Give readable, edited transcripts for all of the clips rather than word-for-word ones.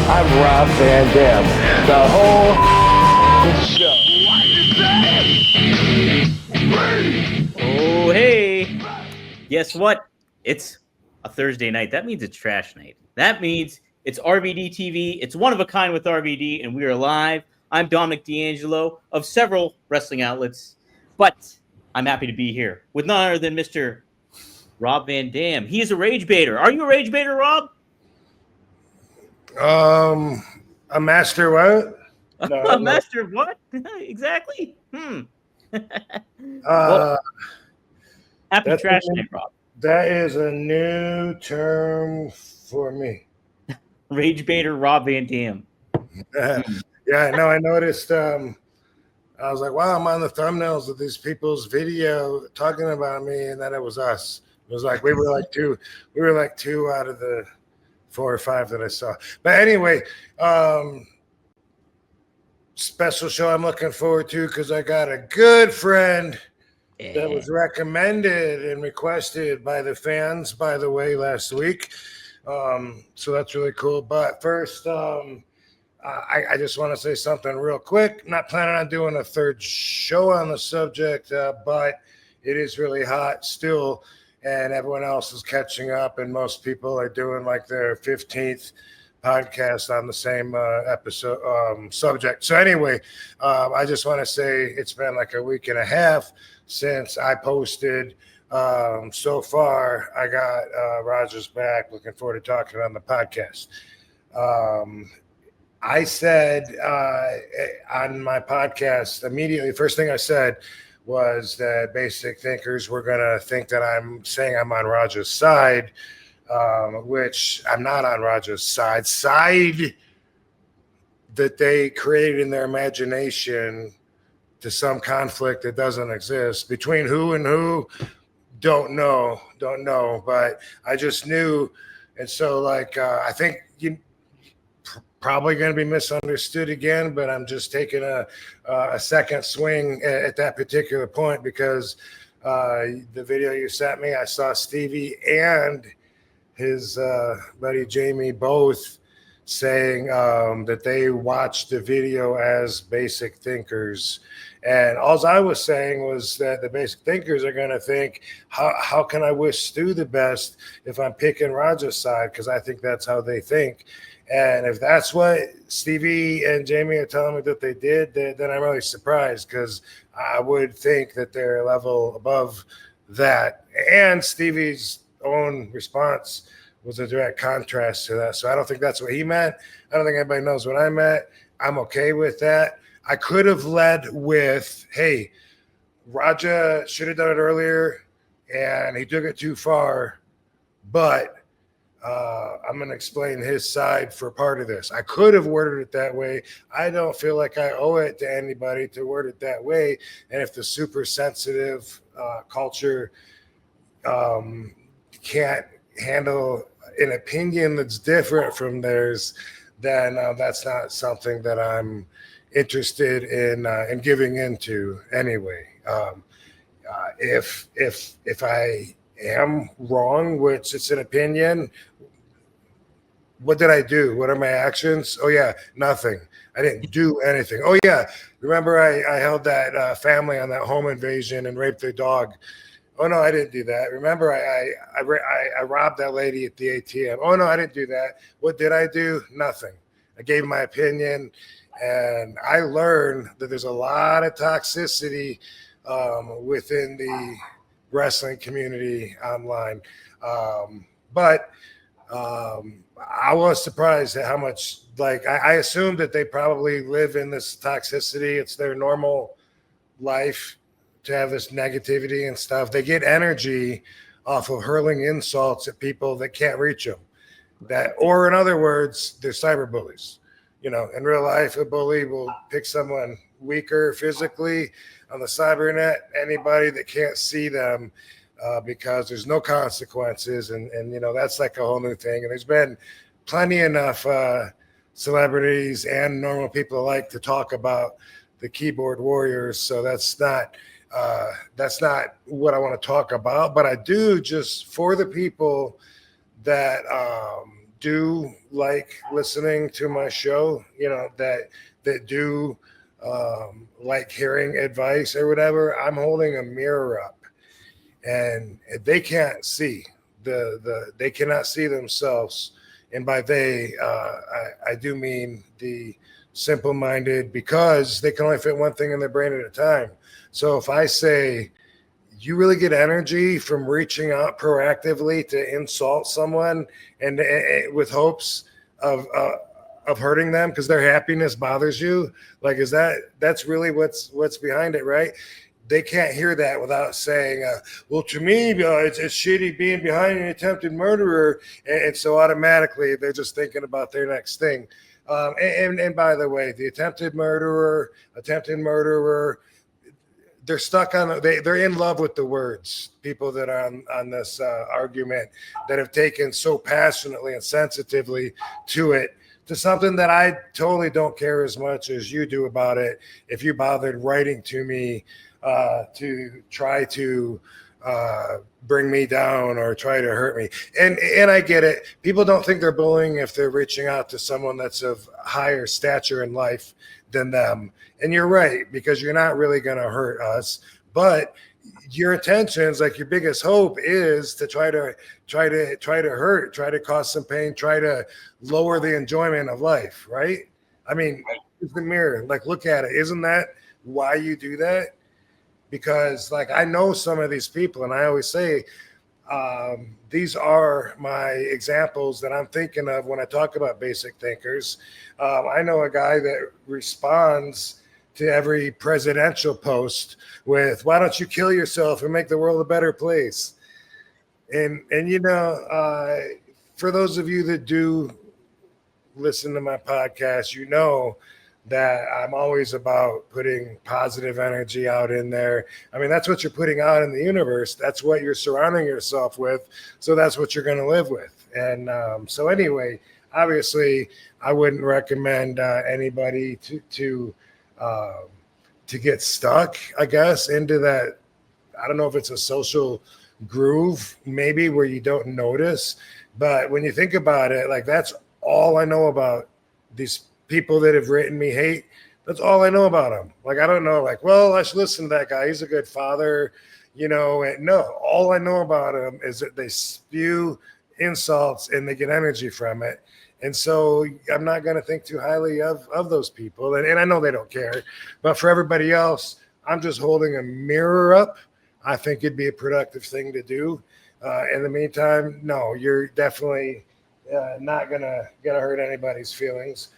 I'm Rob Van Dam. The whole show. Oh, hey. Guess what? It's a Thursday night. That means it's trash night. That means it's RVD TV. It's one of a kind with RVD, and we are live. I'm Dominic D'Angelo of several wrestling outlets, but I'm happy to be here with none other than Mr. Rob Van Dam. He is a rage baiter. Are you a rage baiter, Rob? A master what? No, a master of what? Exactly. Well, happy trash night, Rob. That is a new term for me. Rage baiter Rob Van Dam. Yeah, no, I noticed. I was like, wow, I'm on the thumbnails of these people's video talking about me, and then it was us. It was like we were like two out of the 4 or 5 that I saw. But anyway, special show I'm looking forward to because I got a good friend that was recommended and requested by the fans, by the way, last week. So that's really cool. But first, I just want to say something real quick. Not planning on doing a third show on the subject, but it is really hot still, and everyone else is catching up, and most people are doing like their 15th podcast on the same episode subject. So anyway, I just want to say it's been like a week and a half since I posted. So far, I got Roger's back. Looking forward to talking on the podcast. I said on my podcast immediately, first thing I said was that basic thinkers were going to think that I'm saying I'm on Roger's side, which I'm not on Roger's side that they created in their imagination to some conflict that doesn't exist between who and who. Don't know, but I just knew. And so like, I think you probably going to be misunderstood again, but I'm just taking a second swing at that particular point because the video you sent me, I saw Stevie and his buddy Jamie both saying that they watched the video as basic thinkers. And all I was saying was that the basic thinkers are going to think, how can I wish Stu the best if I'm picking Roger's side? Because I think that's how they think. And if that's what Stevie and Jamie are telling me that they did, then I'm really surprised because I would think that they're a level above that. And Stevie's own response was a direct contrast to that. So I don't think that's what he meant. I don't think anybody knows what I meant. I'm okay with that. I could have led with, hey, Raja should have done it earlier, and he took it too far, but I'm going to explain his side for part of this. I could have worded it that way. I don't feel like I owe it to anybody to word it that way. And if the super sensitive culture can't handle an opinion that's different from theirs, then that's not something that I'm interested in giving into anyway. If I am wrong, which it's an opinion, what did I do? What are my actions? Oh yeah, nothing. I didn't do anything. Oh yeah, remember I held that family on that home invasion and raped their dog. Oh no, I didn't do that. Remember I robbed that lady at the ATM. Oh no, I didn't do that. What did I do? Nothing. I gave my opinion, and I learned that there's a lot of toxicity within the wrestling community online. But I was surprised at how much, like, I assumed that they probably live in this toxicity. It's their normal life to have this negativity and stuff. They get energy off of hurling insults at people that can't reach them. That, or in other words, they're cyberbullies. You know, in real life, a bully will pick someone weaker physically. On the cybernet, anybody that can't see them because there's no consequences. And, you know, that's like a whole new thing. And there's been plenty enough celebrities and normal people alike to talk about the keyboard warriors. So that's not what I want to talk about. But I do, just for the people that do like listening to my show, that do like hearing advice or whatever, I'm holding a mirror up, and they can't see they cannot see themselves. And by they, I do mean the simple-minded, because they can only fit one thing in their brain at a time. So if I say, you really get energy from reaching out proactively to insult someone and with hopes of hurting them because their happiness bothers you, like, that's really what's behind it, right? They can't hear that without saying, well, to me, it's shitty being behind an attempted murderer. And so automatically they're just thinking about their next thing. And by the way, the attempted murderer, they're stuck on, they're in love with the words. People that are on this argument that have taken so passionately and sensitively to it, to something that I totally don't care as much as you do about it. If you bothered writing to me to try to bring me down or try to hurt me. And I get it. People don't think they're bullying if they're reaching out to someone that's of higher stature in life than them. And you're right, because you're not really going to hurt us. But your intentions, like your biggest hope, is to try to hurt, try to cause some pain, try to lower the enjoyment of life, right? I mean, it's the mirror. Like, look at it. Isn't that why you do that? Because, like, I know some of these people, and I always say, these are my examples that I'm thinking of when I talk about basic thinkers. I know a guy that responds to every presidential post with, why don't you kill yourself and make the world a better place? And for those of you that do listen to my podcast, you know that I'm always about putting positive energy out in there. I mean, that's what you're putting out in the universe. That's what you're surrounding yourself with. So that's what you're going to live with. And so anyway, obviously, I wouldn't recommend anybody to get stuck, I guess, into that. I don't know if it's a social groove, maybe, where you don't notice. But when you think about it, like, that's all I know about these people that have written me hate. That's all I know about them. Like, I don't know, like, well, I should listen to that guy. He's a good father, and no, all I know about them is that they spew insults and they get energy from it. And so I'm not going to think too highly of those people. And I know they don't care. But for everybody else, I'm just holding a mirror up. I think it'd be a productive thing to do. In the meantime, no, you're definitely not gonna hurt anybody's feelings.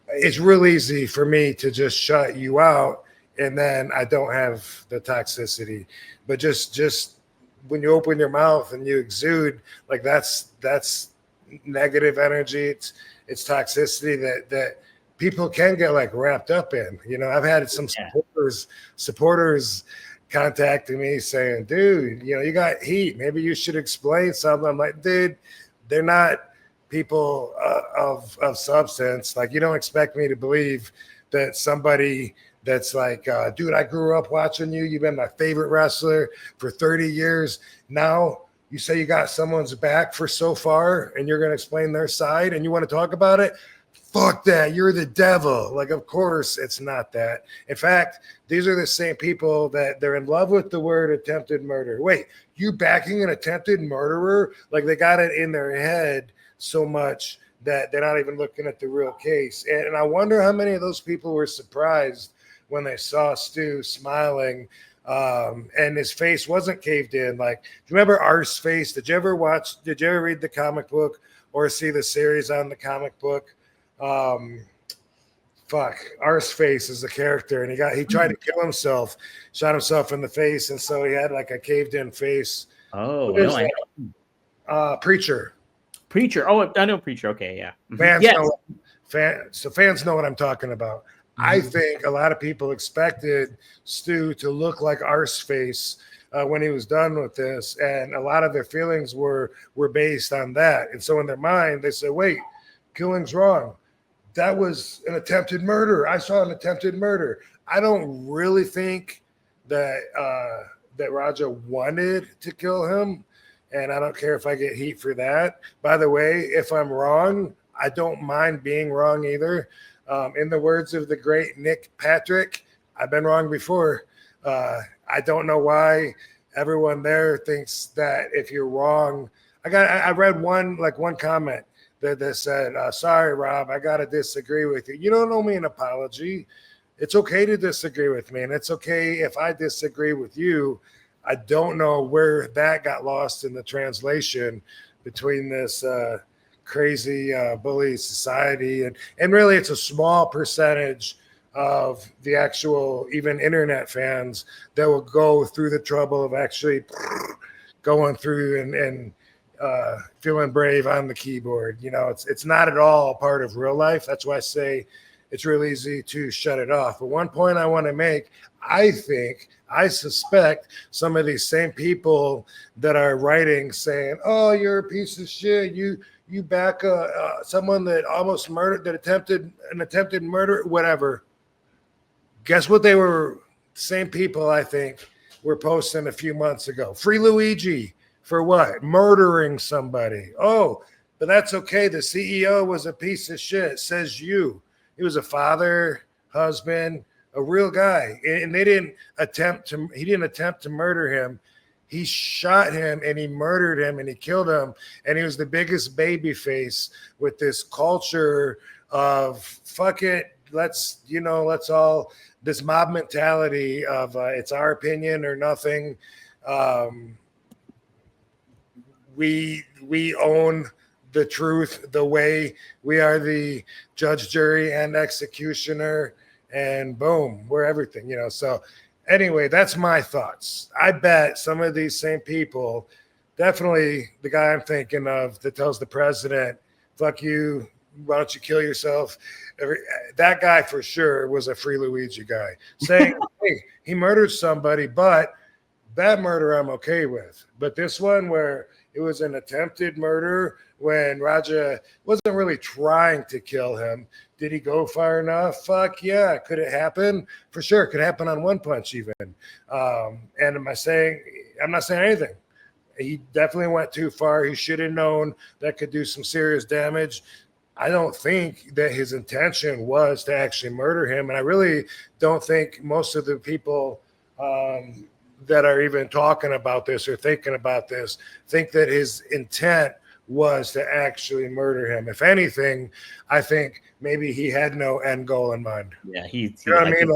It's real easy for me to just shut you out, and then I don't have the toxicity. But just when you open your mouth and you exude, like, that's negative energy. It's toxicity that people can get, like, wrapped up in. I've had some supporters contacting me saying, dude, you got heat. Maybe you should explain something. I'm like, dude, they're not people of substance. Like, you don't expect me to believe that somebody that's like, dude, I grew up watching you. You've been my favorite wrestler for 30 years. Now you say you got someone's back for so far and you're going to explain their side and you want to talk about it? Fuck that. You're the devil. Like, of course it's not that. In fact, these are the same people that they're in love with the word attempted murder. Wait, you backing an attempted murderer? Like, they got it in their head so much that they're not even looking at the real case. And I wonder how many of those people were surprised when they saw Stu smiling and his face wasn't caved in. Like, do you remember Art's face? Did you ever read the comic book or see the series on the comic book? Art's face is the character, and he tried to kill himself, shot himself in the face, and so he had like a caved in face. Oh, no, Preacher. Oh, I know Preacher. Okay, yeah. Fans know what I'm talking about. Mm-hmm. I think a lot of people expected Stu to look like Art's face when he was done with this, and a lot of their feelings were based on that. And so in their mind, they said, wait, killing's wrong. That was an attempted murder. I saw an attempted murder. I don't really think that Raja wanted to kill him. and I don't care if I get heat for that. By the way, if I'm wrong, I don't mind being wrong either. In the words of the great Nick Patrick, I've been wrong before. I don't know why everyone there thinks that if you're wrong. I read one comment that said, sorry, Rob, I got to disagree with you. You don't owe me an apology. It's okay to disagree with me, and it's okay if I disagree with you. I don't know where that got lost in the translation between this crazy bully society. And really, it's a small percentage of the actual even internet fans that will go through the trouble of actually going through and feeling brave on the keyboard. You know, it's not at all a part of real life. That's why I say it's real easy to shut it off. But one point I want to make, I suspect some of these same people that are writing saying, oh, you're a piece of shit. You back someone that almost murdered, that attempted murder, whatever. Guess what they were, same people I think were posting a few months ago. Free Luigi for what? Murdering somebody. Oh, but that's okay. The CEO was a piece of shit, says you. He was a father, husband, a real guy. And he didn't attempt to murder him. He shot him and he murdered him and he killed him. And he was the biggest baby face with this culture of fuck it. Let's all, this mob mentality of it's our opinion or nothing. We own the truth, the way we are the judge, jury, and executioner, and boom, we're everything, you know. So anyway, that's my thoughts. I bet some of these same people, definitely the guy I'm thinking of that tells the president, fuck you, why don't you kill yourself? That guy for sure was a Free Luigi guy saying, hey, he murdered somebody, but that murder I'm okay with. But this one where it was an attempted murder when Raja wasn't really trying to kill him. Did he go far enough? Fuck yeah. Could it happen? For sure. It could happen on one punch even. And I'm not saying anything. He definitely went too far. He should have known that could do some serious damage. I don't think that his intention was to actually murder him. And I really don't think most of the people that are even talking about this or thinking about this think that his intent was to actually murder him. If anything, I think maybe he had no end goal in mind. Yeah, you know what I mean?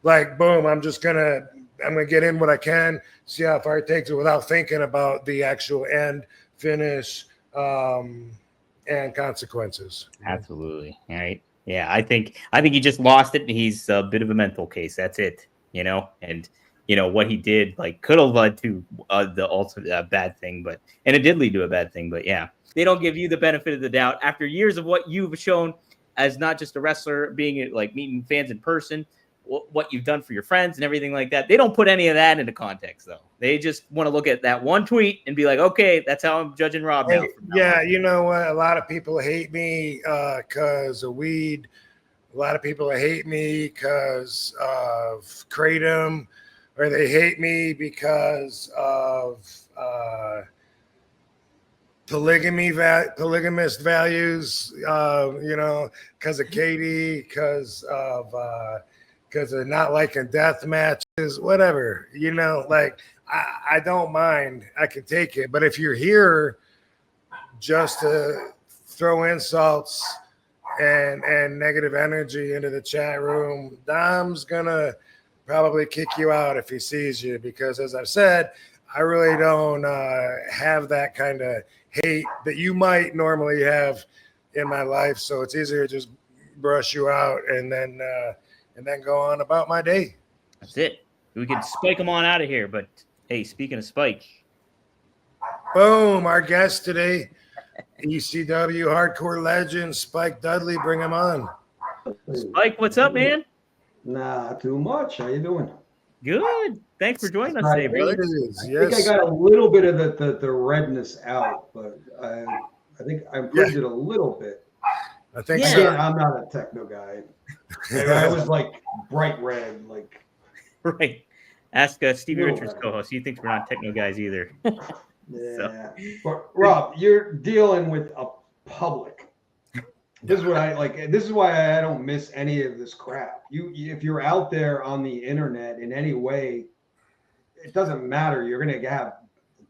Like boom, I'm gonna get in what I can, see how far it takes it without thinking about the actual end, finish, and consequences. Absolutely. All right. Yeah, I think he just lost it. He's a bit of a mental case. That's it. You know, and you know what he did like could have led to the ultimate bad thing, and it did lead to a bad thing. But yeah, they don't give you the benefit of the doubt after years of what you've shown as not just a wrestler, being like meeting fans in person, what you've done for your friends and everything like that. They don't put any of that into context though. They just want to look at that one tweet and be like, okay, that's how I'm judging Rob now. Yeah, you know what? A lot of people hate me because of weed. A lot of people hate me because of kratom. Or they hate me because of polygamist values, you know, because of Katie, because of not liking death matches, whatever, you know, like I don't mind. I can take it. But if you're here just to throw insults and negative energy into the chat room, Dom's gonna probably kick you out if he sees you, because as I've said, I really don't have that kind of hate that you might normally have in my life. So it's easier to just brush you out and then go on about my day. That's it. We could spike him on out of here. But hey, speaking of Spike, boom, our guest today, ECW hardcore legend Spike Dudley. Bring him on. Spike, what's up, man? Nah, too much. How you doing? Good. Thanks for joining us today, brother. I think I got a little bit of the redness out, but I think I improved it a little bit. I think so. I'm not a techno guy. I was like bright red, like right. Ask Stevie Richards' co-host. He thinks we're not techno guys either. Yeah. But Rob, you're dealing with a public. This is what I like. This is why I don't miss any of this crap. If you're out there on the internet in any way, it doesn't matter. You're going to have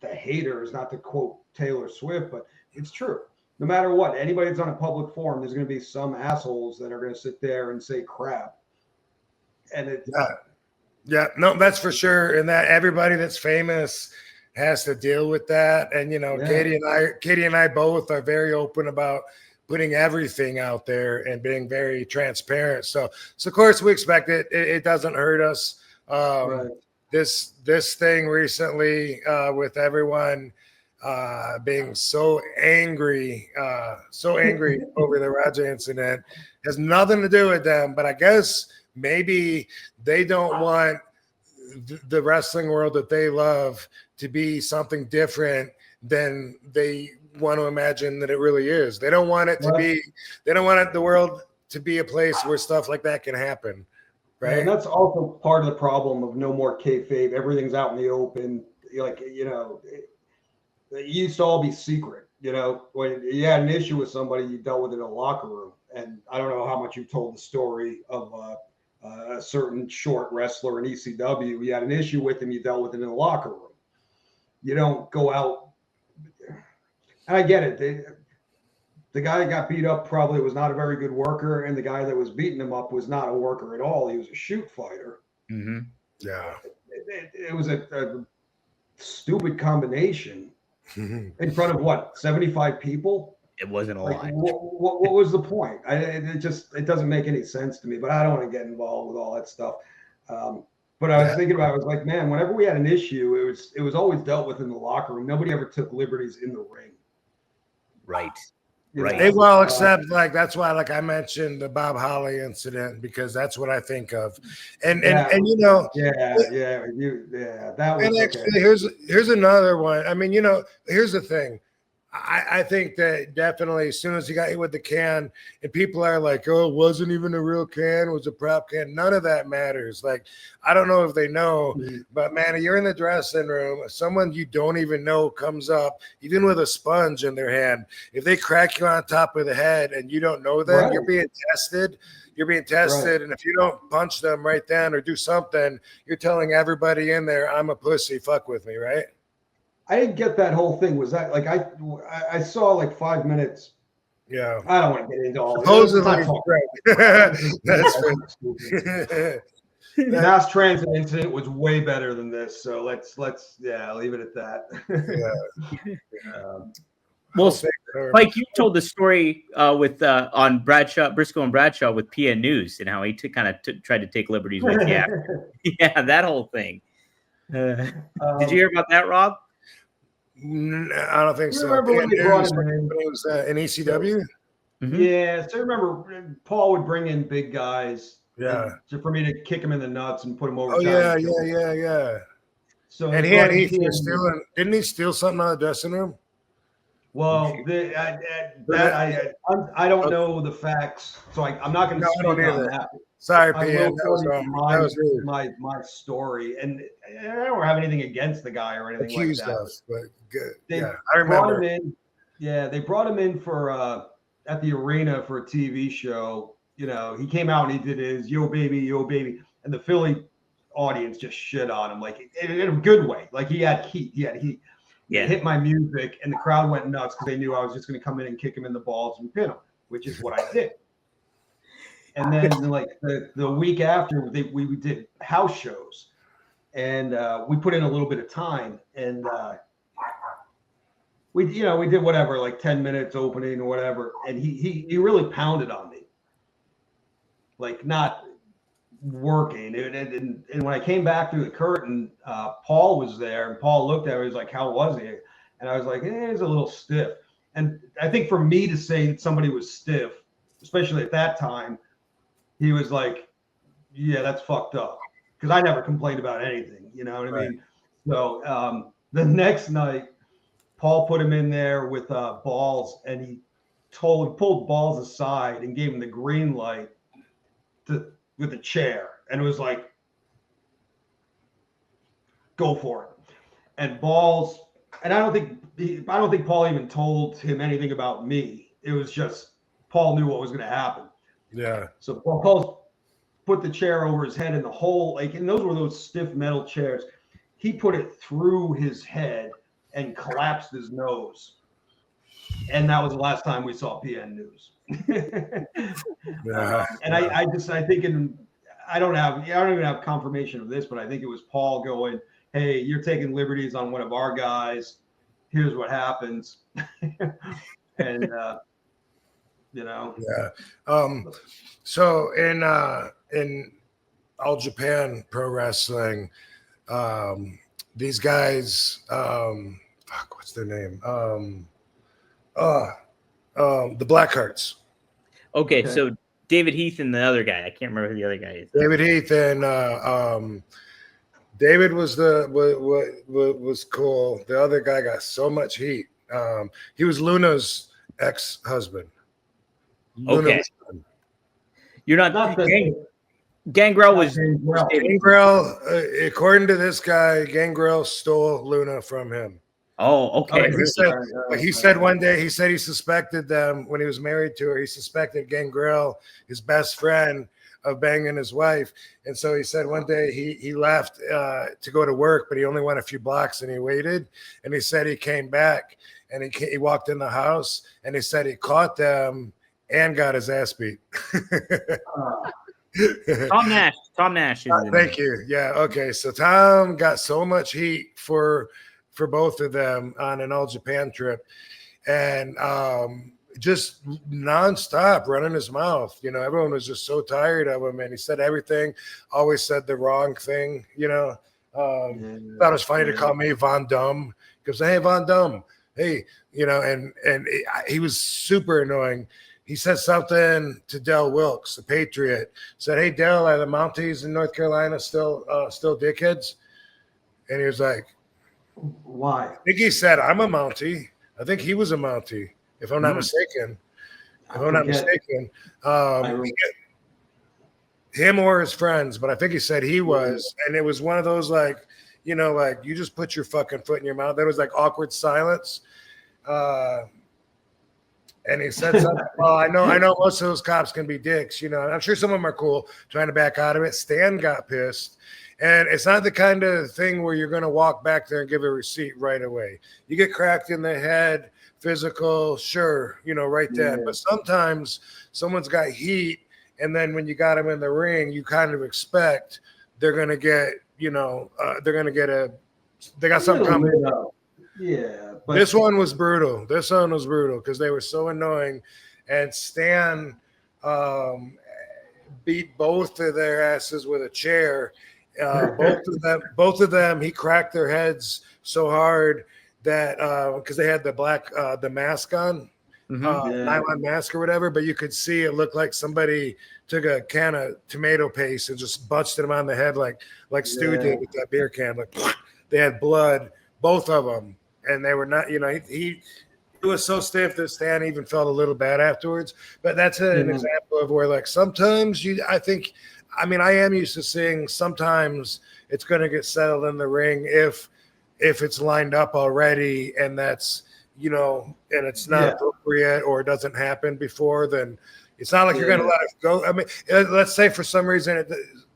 the haters, not to quote Taylor Swift, but it's true. No matter what, anybody that's on a public forum, there's going to be some assholes that are going to sit there and say crap. And yeah, no, that's for sure. And that everybody that's famous has to deal with that. And, you know, Katie and I both are very open about putting everything out there and being very transparent. So of course we expect it. It doesn't hurt us. right. This thing recently with everyone being so angry over the Raja incident has nothing to do with them. But I guess maybe they don't want the wrestling world that they love to be something different than they want to imagine that it really is. They don't want it to be. They don't want the world to be a place where stuff like that can happen, right? And that's also part of the problem of no more kayfabe. Everything's out in the open. Like, you know, it used to all be secret. You know, when you had an issue with somebody, you dealt with it in a locker room. And I don't know how much you told the story of a certain short wrestler in ECW. You had an issue with him, you dealt with it in the locker room. You don't go out. And I get it. The guy that got beat up probably was not a very good worker, and the guy that was beating him up was not a worker at all. He was a shoot fighter. Mm-hmm. Yeah. It was a stupid combination in front of what, 75 people? It wasn't a lie. What was the point? It doesn't make any sense to me, but I don't want to get involved with all that stuff. But I was thinking about it, I was like, man, whenever we had an issue, it was always dealt with in the locker room. Nobody ever took liberties in the ring. Right. You Right. know? They will accept, like, that's why, like I mentioned the Bob Holly incident, because that's what I think of. And you know, that was and actually here's another one. I mean, you know, here's the thing. I think that definitely as soon as he got hit with the can and people are like, oh, it wasn't even a real can, it was a prop can. None of that matters. Like, I don't know if they know, but man, you're in the dressing room, someone you don't even know comes up, even with a sponge in their hand. If they crack you on top of the head and you don't know them, Right. you're being tested. Right. And if you don't punch them right then or do something, you're telling everybody in there, I'm a pussy, fuck with me, right? I didn't get that whole thing. Was that like I saw like 5 minutes? Yeah. I don't want to get into all Supposedly, The mass transit incident was way better than this. So let's leave it at that. Well, Spike, you told the story with on Briscoe and Bradshaw with PN News and how he tried to take liberties with you. Yeah, that whole thing. Did you hear about that, Rob? I don't think so. Remember when they brought him in? It was in ECW? Mm-hmm. Yeah, so remember Paul would bring in big guys. Yeah. For me to kick him in the nuts and put him over. Oh, yeah. So and didn't he steal something out of the dressing room? Well, I don't know the facts, so I'm not going to speak on that. Sorry, I PN. will tell you my story, and I don't have anything against the guy or anything accused like that. of, but good. They I remember. brought him in. Yeah, they brought him in for at the arena for a TV show. You know, he came out and he did his yo baby, and the Philly audience just shit on him, like in a good way. Like he had heat. He hit my music, and the crowd went nuts because they knew I was just going to come in and kick him in the balls and pin him, which is what I did. And then like the week after, we did house shows, and we put in a little bit of time, and we did whatever, like 10 minutes opening or whatever, and he really pounded on me, like not working. And when I came back through the curtain, Paul was there, and Paul looked at me. He was like, "How was he?" And I was like, "He's a little stiff." And I think for me to say that somebody was stiff, especially at that time, he was like, "Yeah, that's fucked up," because I never complained about anything. You know what I mean? So the next night, Paul put him in there with Balls, and he pulled Balls aside and gave him the green light with a chair, and it was like, go for it. And Balls And I don't think Paul even told him anything about me. It was just Paul knew what was going to happen. Yeah. So Paul put the chair over his head in the hole, like, and those were those stiff metal chairs. He put it through his head and collapsed his nose. And that was the last time we saw PN News. Yeah. And I don't even have confirmation of this, but I think it was Paul going, "Hey, you're taking liberties on one of our guys. Here's what happens." And Yeah. So in All Japan Pro Wrestling, these guys, what's their name? The Blackhearts. Okay, so David Heath and the other guy. I can't remember who the other guy is. David Heath and David was was cool. The other guy got so much heat. He was Luna's ex-husband. Okay. You're not Gangrel was Gangrel, according to this guy, Gangrel stole Luna from him. Oh, okay. He said one day, he suspected them when he was married to her. He suspected Gangrel, his best friend, of banging his wife. And so he said one day he left to go to work, but he only went a few blocks and he waited. And he said he came back and he walked in the house and he said he caught them and got his ass beat. Tom Nash. Thank you. Yeah. Okay. So Tom got so much heat for both of them on an All Japan trip, and just nonstop running his mouth. You know, everyone was just so tired of him, and he said everything. Always said the wrong thing. You know, thought it was funny to call me Von Dum. He goes, "Hey, Von Dum. Hey," you know, and he was super annoying. He said something to Del Wilkes, the Patriot. Said, "Hey, Del, are the Mounties in North Carolina still dickheads?" And he was like, "Why?" I think he said, "I'm a Mountie." I think he was a Mountie, if I'm not mistaken. Him or his friends, but I think he said he was. And it was one of those, like, you know, like, you just put your fucking foot in your mouth. There was like awkward silence. And he said something. Well, I know most of those cops can be dicks, you know. I'm sure some of them are cool, trying to back out of it. Stan got pissed. And it's not the kind of thing where you're going to walk back there and give a receipt right away. You get cracked in the head, physical, sure, you know, right then. Yeah. But sometimes someone's got heat, and then when you got them in the ring, you kind of expect they're going to get, you know, they got something coming. Yeah. But this one was brutal. Because they were so annoying. And Stan beat both of their asses with a chair. Both of them, he cracked their heads so hard that because they had the mask on, nylon mask or whatever, but you could see it looked like somebody took a can of tomato paste and just busted them on the head like Stu did with that beer can. Like they had blood, both of them, and they were not. You know, he was so stiff that Stan even felt a little bad afterwards. But that's an example of where, like, sometimes I am used to seeing sometimes it's going to get settled in the ring if it's lined up already, and that's, you know, and it's not appropriate or it doesn't happen before, then it's not like you're going to let it go. I mean, let's say for some reason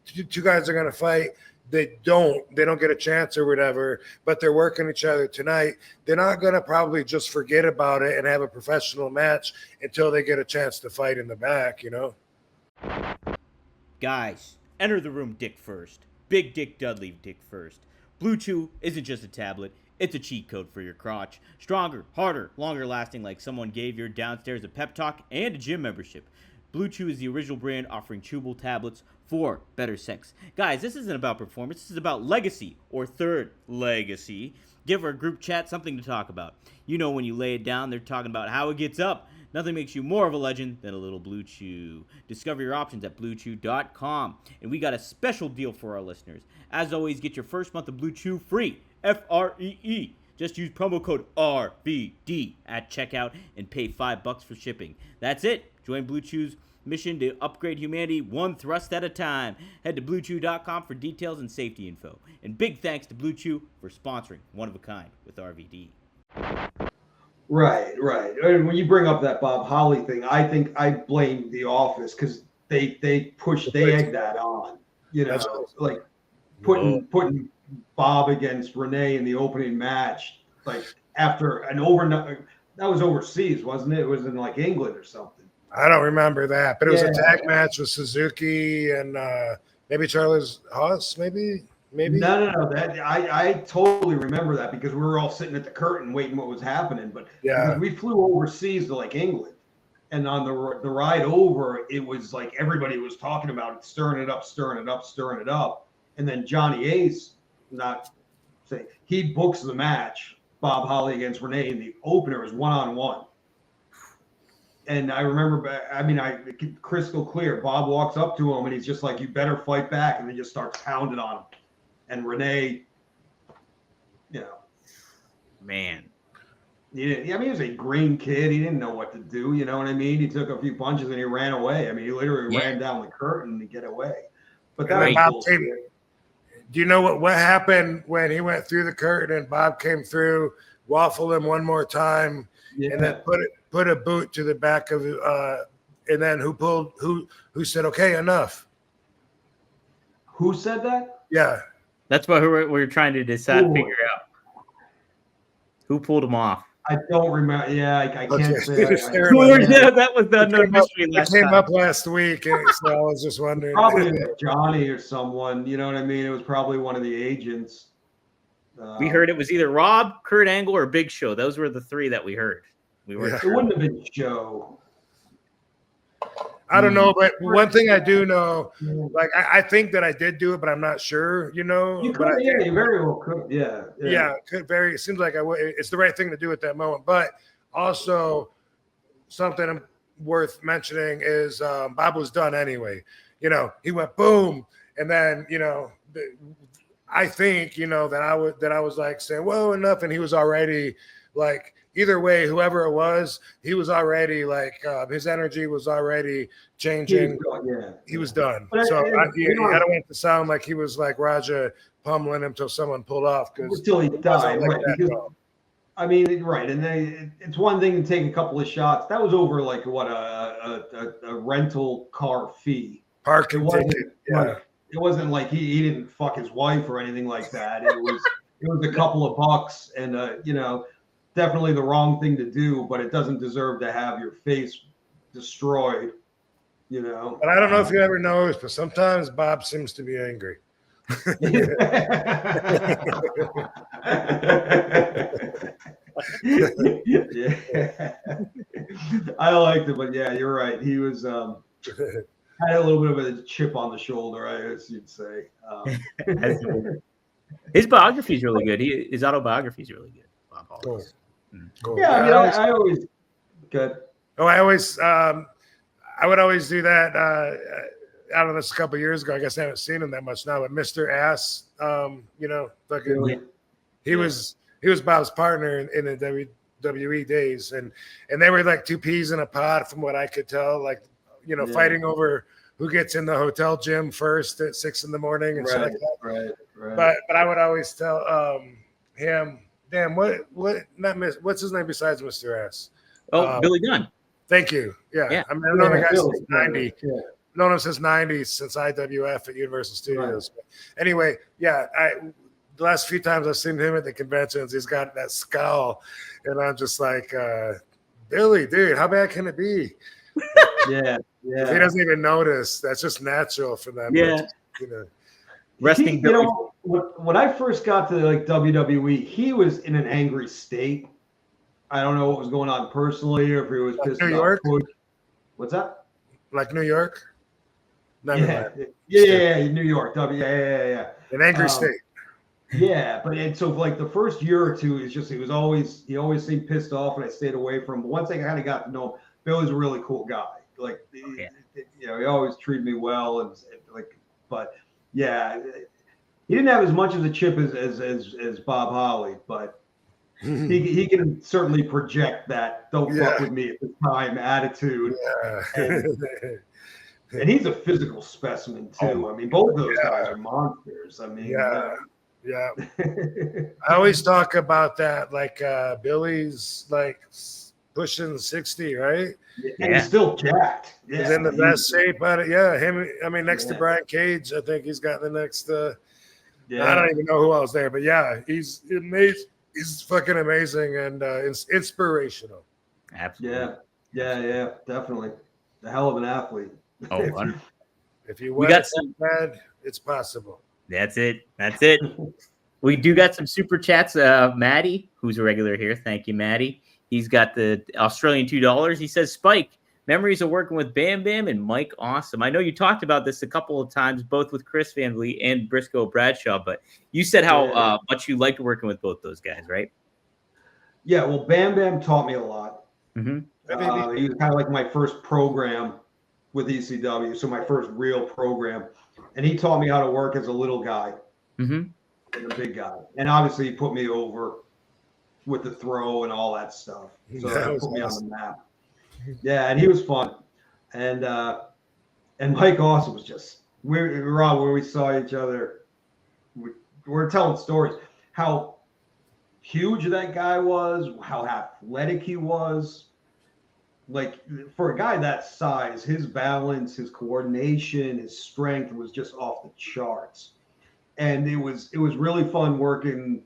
two guys are going to fight. They don't get a chance or whatever, but they're working each other tonight. They're not going to probably just forget about it and have a professional match until they get a chance to fight in the back, you know? Guys, enter the room dick first. Big Dick Dudley dick first. Blue Chew isn't just a tablet, it's a cheat code for your crotch. Stronger, harder, longer lasting, like someone gave your downstairs a pep talk and a gym membership. Blue Chew is the original brand offering chewable tablets for better sex. Guys, this isn't about performance, this is about legacy or third legacy. Give our group chat something to talk about. You know, when you lay it down, they're talking about how it gets up. Nothing makes you more of a legend than a little Blue Chew. Discover your options at BlueChew.com. And we got a special deal for our listeners. As always, get your first month of Blue Chew free. Free. Just use promo code RVD at checkout and pay $5 for shipping. That's it. Join Blue Chew's Mission to upgrade humanity one thrust at a time. Head to BlueChew.com for details and safety info. And big thanks to Blue Chew for sponsoring One of a Kind with RVD. Right. And when you bring up that Bob Holly thing, I think I blame The Office because they egged that on. Like putting Bob against Renee in the opening match, like after an overnight. That was overseas, wasn't it? It was in like England or something. I don't remember that, but it was a tag match with Suzuki and maybe Charles Haas, maybe. No. That I totally remember that because we were all sitting at the curtain waiting what was happening. But we flew overseas to like England, and on the ride over, it was like everybody was talking about it, stirring it up, and then Johnny Ace, he books the match, Bob Holly against Renee, and the opener is 1-on-1. And I remember, crystal clear. Bob walks up to him and he's just like, "You better fight back," and then just starts pounding on him. And Renee, man, he was a green kid. He didn't know what to do. You know what I mean? He took a few punches and he ran away. I mean, he literally ran down the curtain to get away. But that was bullshit. Do you know what happened when he went through the curtain and Bob came through, waffled him one more time, and then put a boot to the back of and then who said, "Okay, enough"? Who said that? Yeah. That's what we're trying to figure out. Who pulled him off? I don't remember. Yeah, I can't say. That was the mystery last time. It came up last week, and so I was just wondering. Probably Johnny or someone. You know what I mean? It was probably one of the agents. We heard it was either Rob, Kurt Angle, or Big Show. Those were the three that we heard. It wouldn't have been Joe. I don't know, but one thing I do know, like I think that I did do it, but I'm not sure. You could, you very well could. Yeah, could very. It seems like it's the right thing to do at that moment. But also, something worth mentioning is Bob was done anyway. He went boom, and then I think that I was like saying, "Whoa, enough," and he was already like. Either way, whoever it was, he was already like his energy was already changing. He was done. But I don't want it to sound like he was like Raja pummeling him till someone pulled off until he died. Right, and it's one thing to take a couple of shots. That was over like what a rental car fee, parking ticket. It wasn't like he didn't fuck his wife or anything like that. It was a couple of bucks, and definitely the wrong thing to do, but it doesn't deserve to have your face destroyed, But I don't know if you ever noticed, but sometimes Bob seems to be angry. I liked it, but yeah, you're right. He was had a little bit of a chip on the shoulder, I guess you'd say. His biography is really good. His autobiography is really good. Bob Holly. Cool. Yeah, I always good. Oh, I would always do that. I don't know, this a couple of years ago. I guess I haven't seen him that much now. But Mr. Ass, he was Bob's partner in the WWE days, and they were like two peas in a pod, from what I could tell. Like, fighting over who gets in the hotel gym first at 6 a.m. and stuff like that. Right. But I would always tell him. Damn, what's his name besides Mr. S? Billy Gunn. Thank you. Yeah. I mean, I've known the guy since 90. Known him since 90, since IWF at Universal Studios. Right. But anyway, the last few times I've seen him at the conventions, he's got that scowl, and I'm just like, Billy, dude, how bad can it be? Yeah. If he doesn't even notice, that's just natural for them. Yeah. Resting. When I first got to like WWE, he was in an angry state. I don't know what was going on personally, or if he was pissed New York. What's that? Like New York? Yeah, New York. Yeah. An angry state. Yeah, but so like the first year or two, it's just he always seemed pissed off, and I stayed away from him. But once I kind of got to know him, Billy's a really cool guy. Like, he always treated me well, and like, but yeah. He didn't have as much of a chip as Bob Holly, but he can certainly project that "don't fuck with me at this time" attitude. Yeah. And he's a physical specimen too. I mean, both of those guys are monsters. I mean, yeah. I always talk about that. Like Billy's like pushing 60, right? And he's still jacked. Yeah, he's in the best shape out of him. I mean, next to Brian Cage, I think he's got the next. I don't even know who else there, but yeah, he's amazing. He's fucking amazing and inspirational. Absolutely. Yeah, definitely. The hell of an athlete. Oh, if you want it so bad, it's possible. That's it. We do got some super chats. Maddie, who's a regular here. Thank you, Maddie. He's got the Australian $2. He says, Spike, memories of working with Bam Bam and Mike Awesome. I know you talked about this a couple of times, both with Chris Van Vliet and Briscoe Bradshaw, but you said how much you liked working with both those guys, right? Yeah, well, Bam Bam taught me a lot. Mm-hmm. He was kind of like my first program with ECW, so my first real program. And he taught me how to work as a little guy and a big guy. And obviously, he put me over with the throw and all that stuff. So that put me on the map. Yeah, and he was fun. And Mike Awesome was just Rob, where we saw each other. We're telling stories how huge that guy was, how athletic he was. Like for a guy that size, his balance, his coordination, his strength was just off the charts. And it was really fun working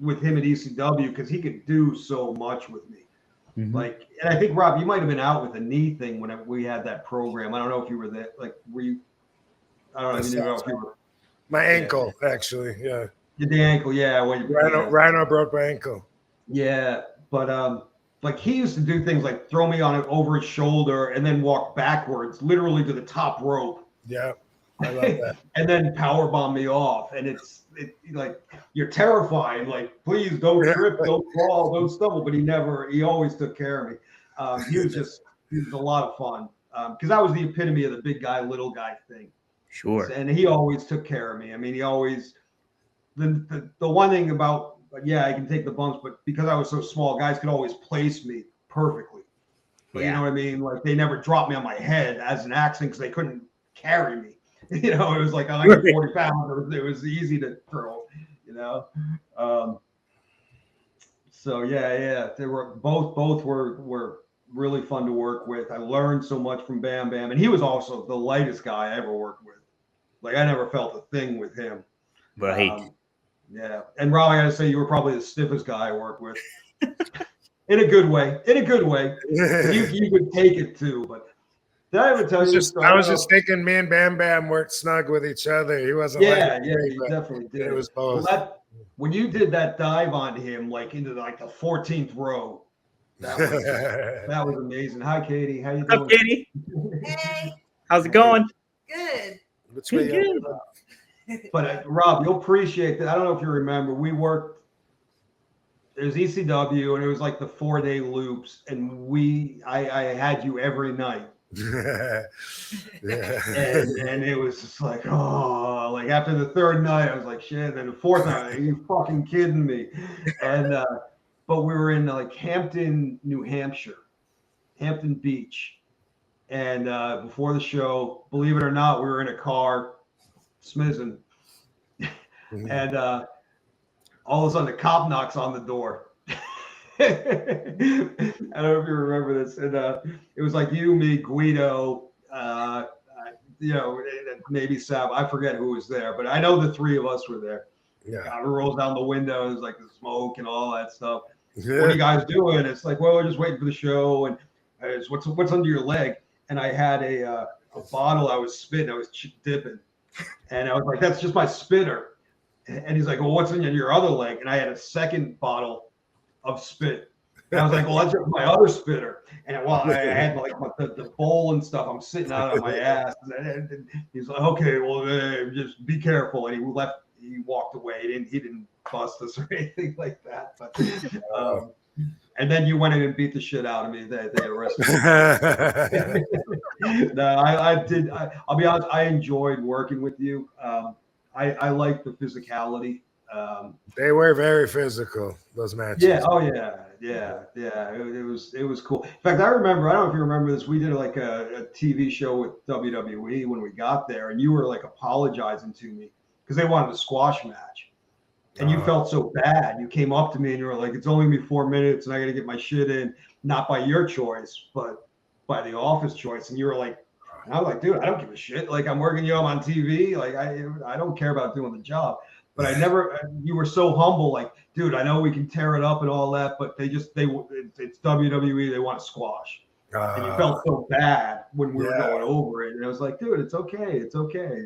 with him at ECW because he could do so much with me. Like, and I think Rob, you might have been out with a knee thing when we had that program. I don't know if you were there. Like, were you? I don't know if you were. My ankle, actually, yeah. The ankle, yeah. When Rhino broke my ankle. Yeah, but like he used to do things like throw me on it over his shoulder and then walk backwards, literally to the top rope. Yeah, I love that. And then power bomb me off, and it's like you're terrified. Like, please don't trip, don't fall, don't stumble. But he always took care of me. He was a lot of fun because that was the epitome of the big guy, little guy thing. Sure. And he always took care of me. I mean, he always the one thing about. But yeah, I can take the bumps, but because I was so small, guys could always place me perfectly. But you know what I mean? Like they never dropped me on my head as an accident because they couldn't carry me. You know, it was like 140 pounds. It was easy to throw. You know, so yeah, they were both were really fun to work with. I learned so much from Bam Bam, and he was also the lightest guy I ever worked with. Like I never felt a thing with him. Right. Yeah, and Rob, I gotta say, you were probably the stiffest guy I worked with, in a good way. You could take it too, but did I ever tell you? I was just thinking, me and Bam Bam worked snug with each other. He wasn't. You definitely did. It was both. Well, when you did that dive on him, like into the 14th row, that was amazing. Hi, Katie. How you doing? What's up, Katie? Hey. How's it going? Good. Good. But Rob, you'll appreciate that. I don't know if you remember, we worked. It was ECW, and it was like the 4-day loops, and I had you every night. And it was just like, oh, like after the third night, I was like, shit. And the fourth night, are you fucking kidding me? And but we were in like Hampton, New Hampshire, Hampton Beach, and before the show, believe it or not, we were in a car. Smizzing, and all of a sudden the cop knocks on the door. I don't know if you remember this, and it was like you, me, Guido, maybe Sab. I forget who was there, but I know the three of us were there. Yeah, God, we rolls down the window. It's like the smoke and all that stuff. What are you guys doing? It's like, well, we're just waiting for the show, and it's what's under your leg. And I had a bottle I was spitting. I was dipping. And I was like, that's just my spitter. And he's like, well, what's in your other leg? And I had a second bottle of spit. And I was like, well, that's just my other spitter. And while I had like the bowl and stuff, I'm sitting out on my ass. And he's like, okay, well, just be careful. And he walked away. He didn't bust us or anything like that. But and then you went in and beat the shit out of me. They arrested me. No, I did. I'll be honest. I enjoyed working with you. I like the physicality. They were very physical, those matches. Yeah. Oh yeah. It was cool. In fact, I remember. I don't know if you remember this. We did like a TV show with WWE when we got there, and you were like apologizing to me because they wanted a squash match, and you felt so bad. You came up to me and you were like, "It's only me 4 minutes, and I got to get my shit in, not by your choice, but by the office choice." And you were like, and I was like, "Dude, I don't give a shit. Like, I'm working you up on TV. Like, I don't care about doing the job." But I never. You were so humble, like, dude. I know we can tear it up and all that, but it's WWE. They want to squash, and you felt so bad when we were going over it. And I was like, dude, it's okay. It's okay.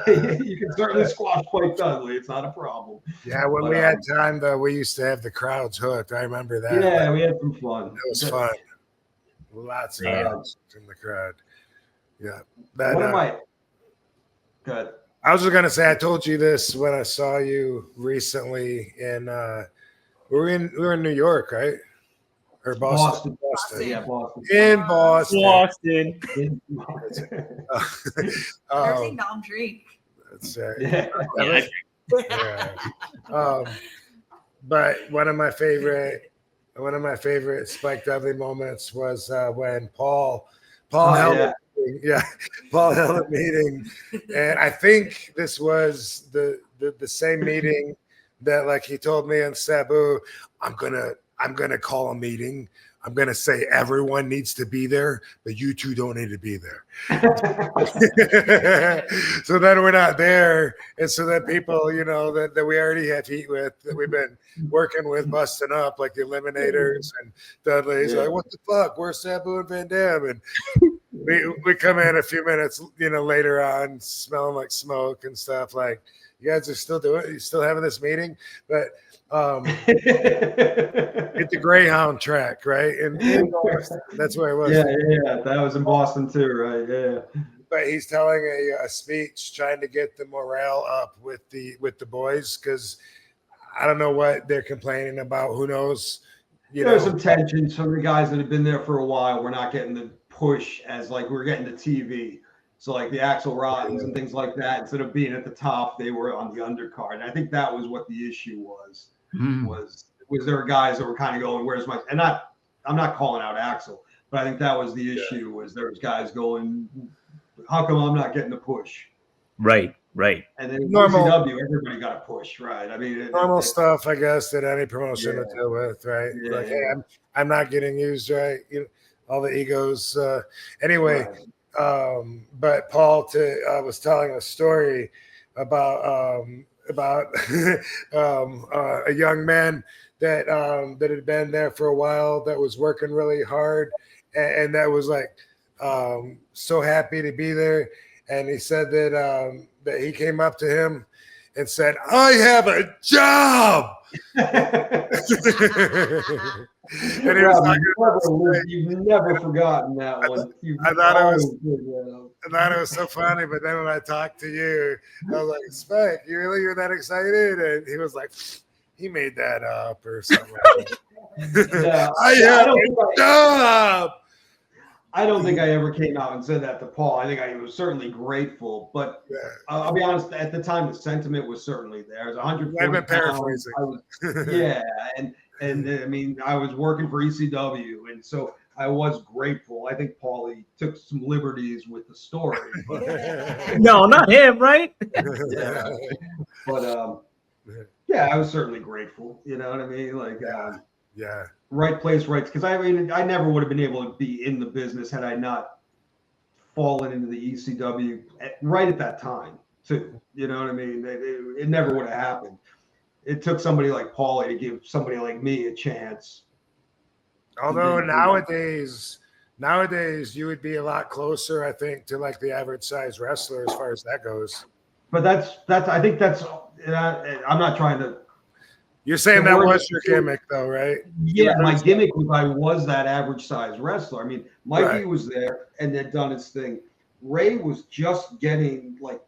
You can certainly squash Spike Dudley. It's not a problem. Yeah, when we had time though, we used to have the crowds hooked. I remember that. Yeah, we had some fun. It was fun. Lots of crowds in the crowd. Yeah. One of my good. I was just gonna say, I told you this when I saw you recently in we were in New York, right? Or Boston. Yeah, Boston. In Boston. Everything non-drink. That's Yeah. But one of my favorite Spike Dudley moments was when Paul held Paul held a meeting, and I think this was the same meeting that, like, he told me in Sabu, I'm gonna call a meeting. I'm gonna say everyone needs to be there, but you two don't need to be there. So then we're not there, and so that people, you know, that we already have heat with, that we've been working with, busting up, like the Eliminators and Dudley's like, what the fuck? Where's Sabu and Van Dam? And we come in a few minutes, you know, later on, smelling like smoke and stuff. Like, you guys are still doing it? You still having this meeting? But at the Greyhound track, right? In Boston. That's where it was. Yeah, that was in Boston too, right? Yeah. But he's telling a speech, trying to get the morale up with the boys, because I don't know what they're complaining about. Who knows? There's some tension. Some of the guys that have been there for a while, we're not getting the push as like we're getting the TV. So like the Axl Rottens and things like that, instead of being at the top, they were on the undercard. And I think that was what the issue was. Was there guys that were kind of going, where's my, and I'm not calling out Axl, but I think that was the issue, was there was guys going, how come I'm not getting the push? Right. And then Normal, ECW, everybody got a push, right? I mean, normal stuff, I guess, that any promotion would deal with, right? Yeah. Like, hey, I'm not getting used, right? You know, all the egos. Anyway, but Paul was telling a story about a young man that had been there for a while, that was working really hard, and that was like so happy to be there. And he said that he came up to him and said, "I have a job." And he was like, you've never forgotten that one. I thought it was so funny, but then when I talked to you, I was like, Spike, you're that excited? And he was like, he made that up or something like that. I have a job. I don't think I ever came out and said that to Paul. I think I was certainly grateful, but I'll be honest, at the time, the sentiment was certainly there. It was 140 I've been paraphrasing. And I mean, I was working for ECW, and so I was grateful. I think Paulie took some liberties with the story. But, no, not him, right? But I was certainly grateful. You know what I mean? Like, right place, right. Because I mean, I never would have been able to be in the business had I not fallen into the ECW right at that time, too. You know what I mean? It never would have happened. It took somebody like Paulie to give somebody like me a chance. Although nowadays you would be a lot closer, I think, to like the average size wrestler as far as that goes. But I think that's I'm not trying to. You're saying that was your gimmick, though, right? Yeah, my gimmick was I was that average size wrestler. I mean, Mikey was there and had done his thing. Ray was just getting like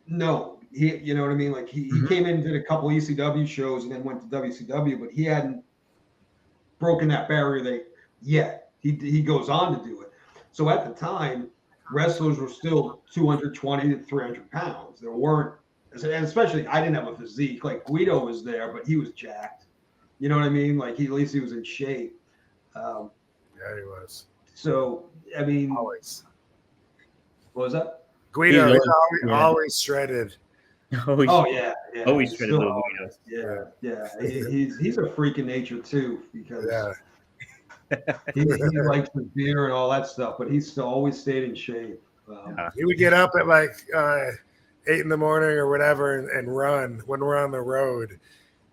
known. You know what I mean? Like he came in, did a couple ECW shows, and then went to WCW, but he hadn't broken that barrier yet. He goes on to do it. So at the time, wrestlers were still 220 to 300 pounds. There weren't And especially, I didn't have a physique. Like Guido was there, but he was jacked. You know what I mean? Like at least he was in shape. Yeah, he was. So I mean, Always. what was that? Guido, He he's was, always shredded. Oh yeah, yeah. Always try to Still- little Guidos. Yeah. He's a freak of nature too, because Yeah. he likes the beer and all that stuff, but he's still always stayed in shape. He would get up at like 8 in the morning or whatever and run when we're on the road.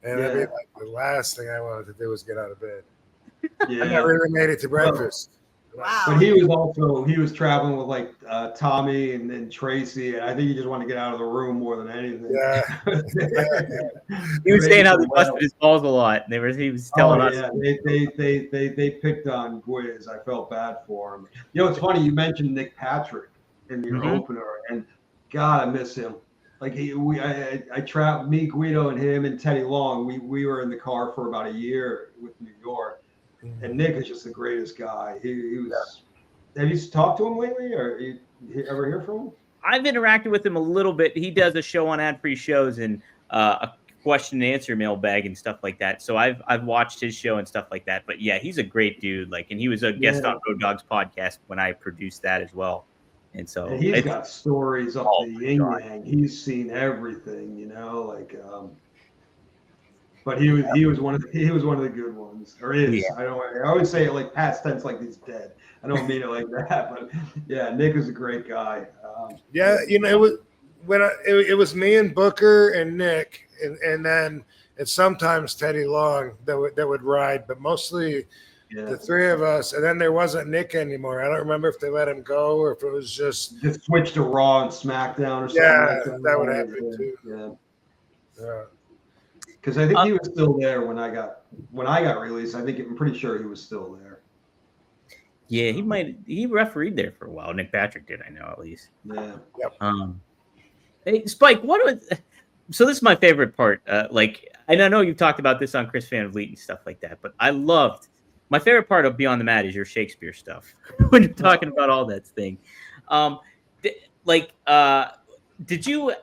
And that'd be like the last thing I wanted to do was get out of bed. Yeah. I never even made it to breakfast. Wow. But he was traveling with like Tommy and then Tracy, and I think he just wanted to get out of the room more than anything. Yeah. He was saying how they busted his balls a lot. He was telling us. Yeah, they picked on Boyz. I felt bad for him. You know, it's funny you mentioned Nick Patrick in your opener, and God, I miss him. Like I traveled, me, Guido, and him and Teddy Long. We were in the car for about a year with New York, and Nick is just the greatest guy. He was. Have you talked to him lately, or you ever hear from him? I've interacted with him a little bit. He does a show on ad-free shows and a question and answer mailbag and stuff like that. So I've watched his show and stuff like that. But yeah, he's a great dude. Like, and he was a guest on Road Dogs podcast when I produced that as well. And so And he's got stories up the yin yang. He's seen everything, you know, like. But he was one of the good ones, or is. Yeah. I always say it like past tense, like he's dead. I don't mean it like that, but yeah, Nick is a great guy. Yeah, you know, it was when it was me and Booker and Nick, and then it's sometimes Teddy Long that would ride, but mostly the three of us. And then there wasn't Nick anymore. I don't remember if they let him go or if it was just switched to Raw and SmackDown or something. Yeah, like that would happen too. Yeah. Because I think he was still there when I got released. I'm pretty sure he was still there. Yeah, he refereed there for a while. Nick Patrick did, I know, at least. Yeah. Yep. Hey, Spike, so this is my favorite part. And I know you've talked about this on Chris Van Vliet and stuff like that, but my favorite part of Beyond the Mat is your Shakespeare stuff when you're talking about all that thing. Did you?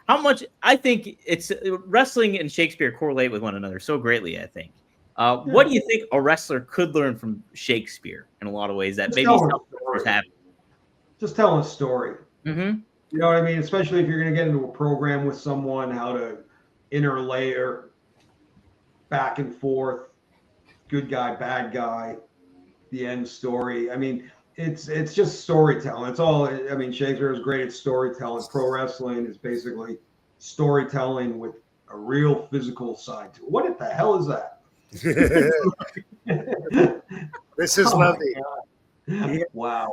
How much? I think it's wrestling and Shakespeare correlate with one another so greatly. I think. What do you think a wrestler could learn from Shakespeare in a lot of maybe some wrestlers have? Just telling a story. Mm-hmm. You know what I mean? Especially if you're going to get into a program with someone, how to interlayer back and forth, good guy, bad guy, the end story. I mean, it's just storytelling. It's all. I mean, Shakespeare is great at storytelling. Pro wrestling is basically storytelling with a real physical side to it. What the hell is that? This is lovely. Yeah. Wow.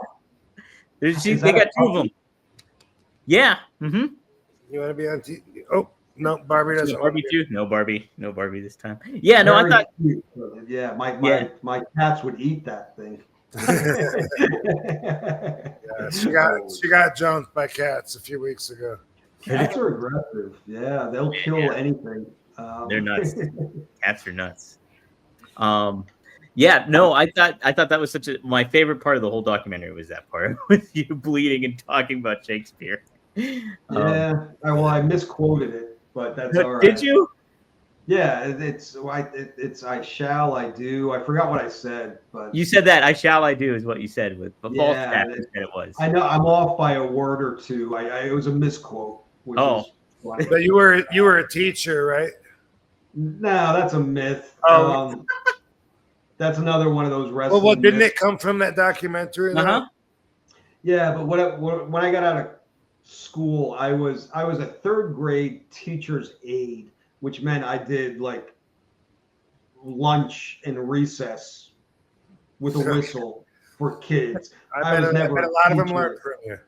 They got two of them. Yeah. Mm-hmm. You want to be on TV? Oh no, Barbie doesn't. Barbie too? No Barbie this time. Yeah, no, I thought. Cute. Yeah, my cats would eat that thing. Yeah, she got jumped by cats a few weeks ago. Cats are aggressive. Yeah, they'll kill anything. They're nuts. Cats are nuts. Yeah, no, I thought that was my favorite part of the whole documentary was that part with you bleeding and talking about Shakespeare. Yeah, I misquoted it, but that's all right. Did you? Yeah, it's I shall, I do. I forgot what I said, but you said that I shall, I do is what you said with the false yeah, it was. I know I'm off by a word or two. It was a misquote. But you were a teacher, right? No, that's a myth. Oh. That's another one of those wrestling. Well, didn't myths. it come from that documentary? Uh-huh. Yeah, but when I got out of school, I was a third grade teacher's aide, which meant I did like lunch and recess with a whistle for kids. I bet a lot of them learned from you.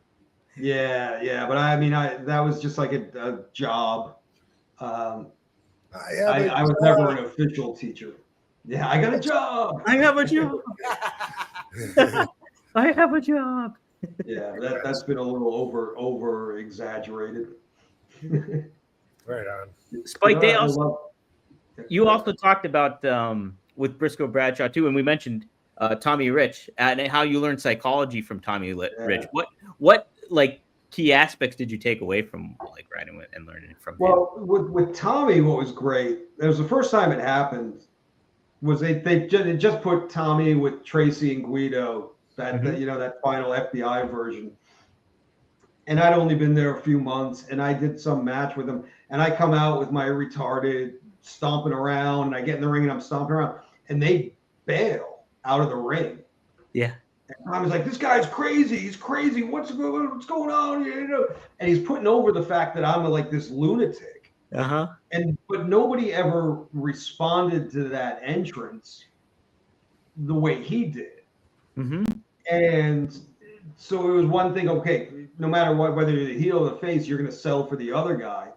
Yeah, but I mean, that was just like a job. I was never an official teacher. Yeah, I got a job. I have a job. I have a job. Yeah, that's been a little over exaggerated. Right on. Spike, you also talked about with Briscoe Bradshaw too, and we mentioned Tommy Rich and how you learned psychology from Tommy Rich. What key aspects did you take away from like writing with and learning from him? Well, with Tommy, what was great, it was the first time it happened, was they just put Tommy with Tracy and Guido, that final FBI version. And I'd only been there a few months, and I did some match with him, and I come out with my retarded stomping around, and I get in the ring and I'm stomping around, and they bail out of the ring. Yeah. And I was like, this guy's crazy. He's crazy. What's going on? And he's putting over the fact that I'm like this lunatic. Uh-huh. But nobody ever responded to that entrance the way he did. Mm-hmm. And so it was one thing, okay, no matter what, whether you're the heel or the face, you're going to sell for the other guy,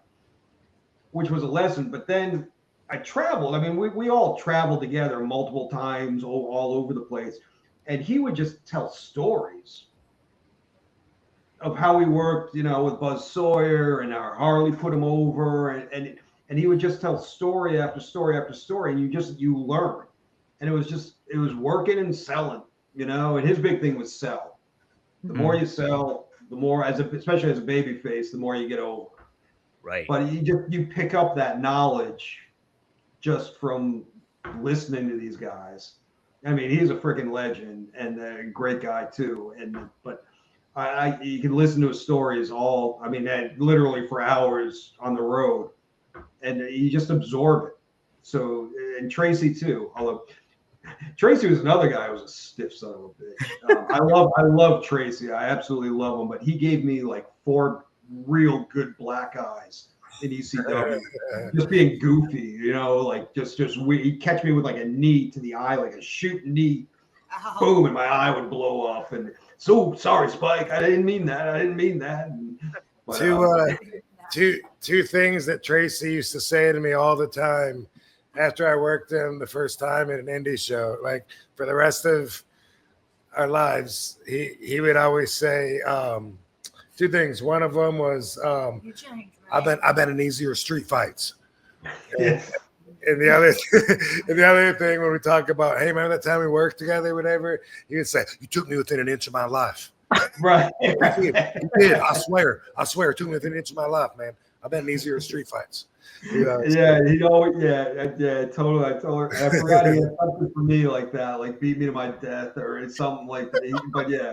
which was a lesson. But then I traveled. I mean, we all traveled together multiple times all over the place. And he would just tell stories of how he worked, with Buzz Sawyer, and how Harley put him over. And he would just tell story after story after story. And you learn. And it was working and selling, and his big thing was sell. The more you sell, the more, especially as a baby face, the more you get over. Right. But you pick up that knowledge just from listening to these guys. I mean, he's a freaking legend and a great guy too. But you can listen to his stories literally for hours on the road, and you just absorb it. So, and Tracy too. Although Tracy was another guy who was a stiff son of a bitch. I love Tracy. I absolutely love him. But he gave me like 4 real good black eyes in ECW, just being goofy, like just he'd catch me with like a knee to the eye, like a shoot knee, boom, and my eye would blow up. And so sorry, Spike, I didn't mean that. Two things that Tracy used to say to me all the time after I worked him the first time at an indie show, like for the rest of our lives, he would always say 2 things. One of them was, You changed, right? I've been in easier street fights. Yes. And the other thing, when we talk about, hey, remember that time we worked together, whatever, he would say, you took me within an inch of my life. Right. You did. I swear, it took me within an inch of my life, man. I've been in easier street fights. Totally. I told her, I forgot he had something for me like that, like beat me to my death or something like that. But yeah,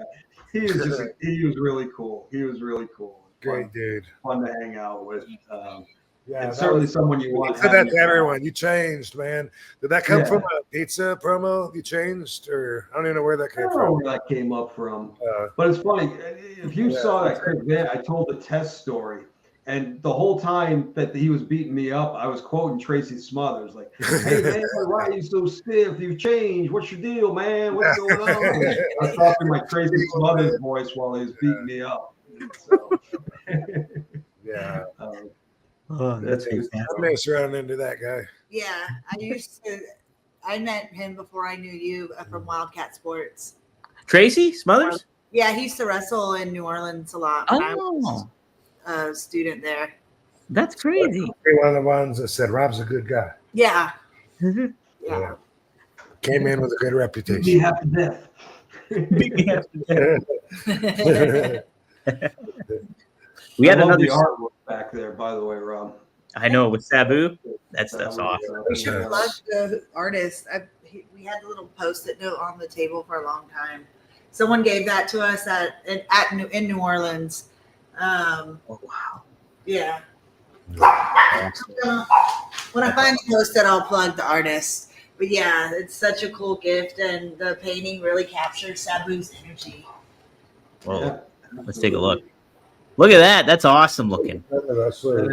he was really cool. He was really cool. Great dude. Fun to hang out with. Yeah, certainly someone you want. You said that to everyone. You changed, man. Did that come from a pizza promo? You changed, or I don't even know where that came from. Where that came up from. But it's funny. If you saw that clip there, I told the test story. And the whole time that he was beating me up, I was quoting Tracy Smothers, like, hey, man, why are you so stiff? You've changed. What's your deal, man? What's going on? I was talking my Tracy Smothers voice while he was beating me up. So, yeah. That's good. I miss running into that guy. Yeah, I met him before I knew you from Wildcat Sports. Tracy Smothers? Yeah, he used to wrestle in New Orleans a lot when I was a student there. That's crazy. One of the ones that said Rob's a good guy. Yeah. Yeah. Came in with a good reputation. Beat me half to death. We had another the artwork back there, by the way, Rob. I know, with Sabu. That stuff's awesome. We should have loved the artist. We had a little post-it note on the table for a long time. Someone gave that to us in New Orleans. Oh, wow. Yeah. When I finally post it, I'll plug the artist. But yeah, it's such a cool gift, and the painting really captures Sabu's energy. Well, let's take a look. Look at that. That's awesome looking. That's really,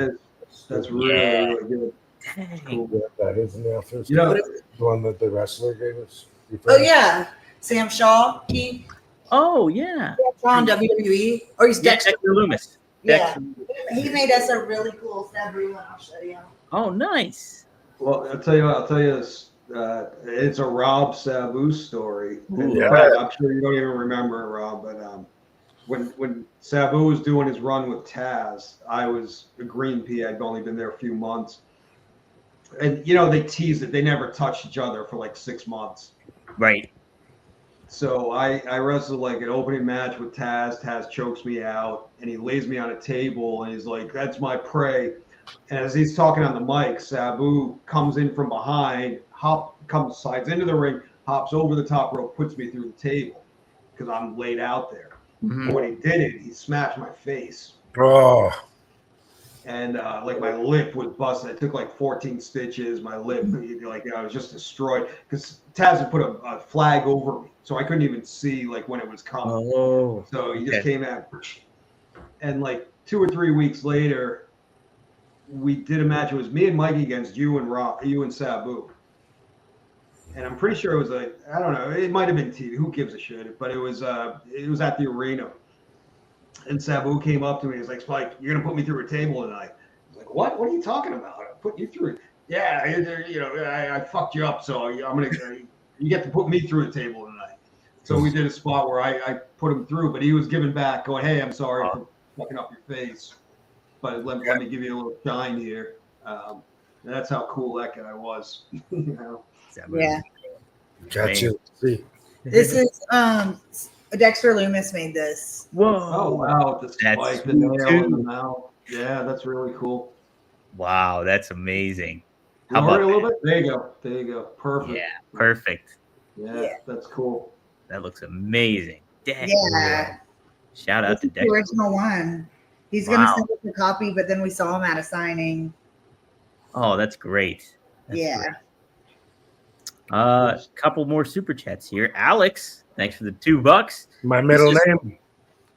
really good. Dang. That is in the office. The one that the wrestler gave us. Oh yeah, Sam Shaw. He Yeah. on WWE, or he's Dexter Loomis. Yeah, he made us a really cool Sabu one. I'll show you. Oh, nice. Well, I'll tell you this. It's a Rob Sabu story. I'm sure you don't even remember it, Rob, but when Sabu was doing his run with Taz, I was a Green Pea. I'd only been there a few months. And, they teased it. They never touched each other for like 6 months. Right. So I wrestled like an opening match with Taz. Taz chokes me out, and he lays me on a table, and he's like, "That's my prey." And as he's talking on the mic, Sabu comes in from behind, slides into the ring, hops over the top rope, puts me through the table because I'm laid out there. Mhm. But when he did it, he smashed my face. Oh, And like my lip was busted. I took like 14 stitches. My lip, like I was just destroyed because Taz had put a flag over me, so I couldn't even see like when it was coming. Oh, So he just came out, and like 2 or 3 weeks later, we did a match. It was me and Mikey against you and Sabu. And I'm pretty sure it was like, I don't know, it might have been TV. Who gives a shit? But it was at the arena. And Sabu came up to me. He's like, "Spike, you're gonna put me through a table tonight." I was like, "What? What are you talking about? I'm putting you through it." Yeah, I fucked you up, so you get to put me through a table tonight. So we did a spot where I put him through, but he was giving back, going, "Hey, I'm sorry for fucking up your face, but let me give you a little shine here." And that's how cool that guy was. You know? Yeah. gotcha. See, This is Dexter Loomis made this. Whoa! Oh wow, the That's spike, the sweet, nail in the too. mouth. Yeah, that's really cool. Wow, that's amazing. How Lower about it a little that? bit? There you go. There you go. Perfect. Yeah, perfect. Yeah, that's cool. That looks amazing. Dang. Yeah. Shout out This to is the Dexter. original one. He's gonna Wow. send us a copy, but then we saw him at a signing. Oh, that's great. That's Yeah. great. Couple more super chats here. Alex, thanks for the $2. my middle This is- name.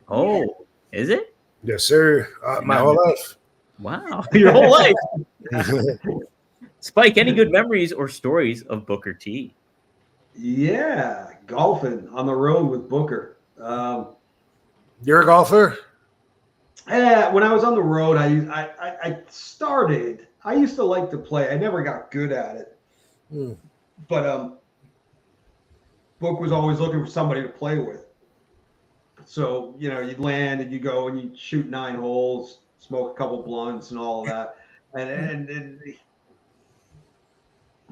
Oh, is it? Yes, sir. My whole life. Wow, your whole life. Spike, any good memories or stories of Booker T? Yeah, golfing on the road with Booker. You're a golfer? When I was on the road, I started. I used to like to play. I never got good at it, but Book was always looking for somebody to play with. So you'd land and you go and you shoot 9 holes, smoke a couple blunts and all of that, and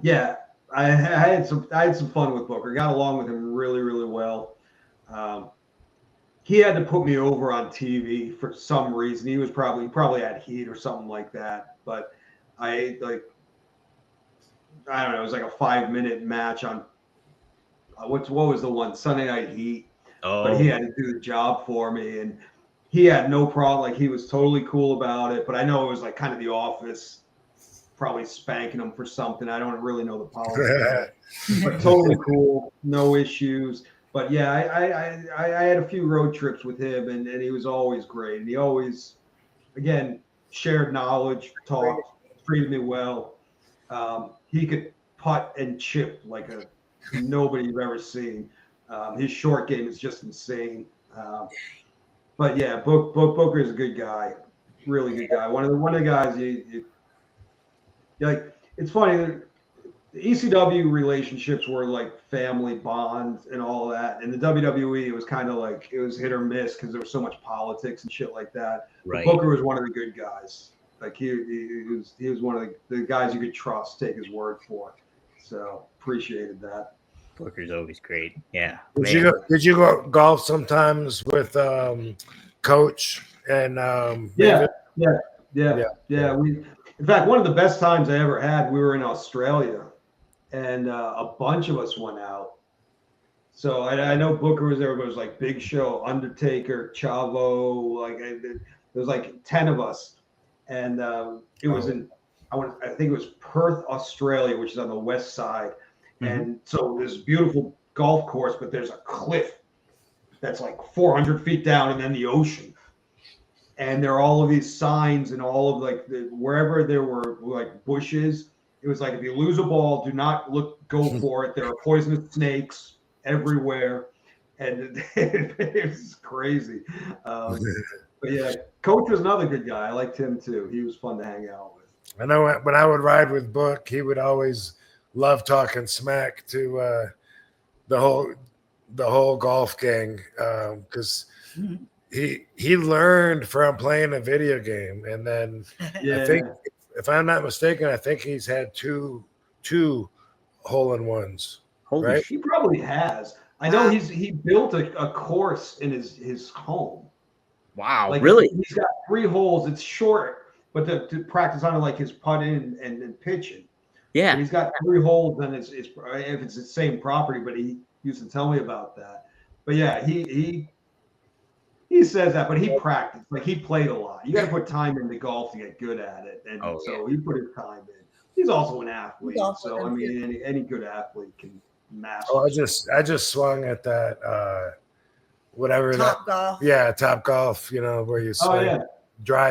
yeah, I had some fun with Booker. Got along with him really, really well. He had to put me over on TV for some reason. He probably had heat or something like that. But I don't know. It was like a 5-minute match on what was the one Sunday Night Heat. Oh, But he had to do the job for me, and he had no problem. Like he was totally cool about it. But I know it was like kind of The Office, probably spanking him for something. I don't really know the politics, but totally cool, no issues. But yeah, I had a few road trips with him, and he was always great. And he always, again, shared knowledge, talked, treated me well. He could putt and chip like nobody you've ever seen. His short game is just insane. But yeah, Booker is a good guy, really good guy. One of the guys you like. It's funny. The ECW relationships were like family bonds and all that. And the WWE, it was kind of like it was hit or miss because there was so much politics and shit like that. right. But Booker was one of the good guys. Like he was one of the guys you could trust, take his word for. So appreciated that. Booker's always great. Yeah. Did you go golf sometimes with Coach and Yeah. David? Yeah. In fact, one of the best times I ever had, we were in Australia, and a bunch of us went out. So I know Booker was there, but it was like Big Show, Undertaker, Chavo, like there was like 10 of us, and it was I think it was Perth, Australia, which is on the west side, and so there's a beautiful golf course, but there's a cliff that's like 400 feet down, and then the ocean. And there are all of these signs and all of like wherever there were like bushes, it was like if you lose a ball, do not go for it. There are poisonous snakes everywhere, and it was crazy. But yeah, Coach was another good guy. I liked him too. He was fun to hang out with. I know when I would ride with Book, he would always love talking smack to the whole golf gang because. He learned from playing a video game, and then I think, if I'm not mistaken, I think he's had two hole-in-ones. Holy right? He probably has. I know he built a course in his home. Wow, Like really? He's got 3 holes. It's short, but to practice on it, like his putting and pitching. Yeah. And he's got 3 holes, and if it's the same property, but he used to tell me about that. But yeah, he says that, but he practiced. Like he played a lot. You got to put time into golf to get good at it, and so he put his time in. He's also an athlete, so I mean, any good athlete can master. Oh, I just swung at that whatever Top golf. Yeah, Top Golf. You know where you swing,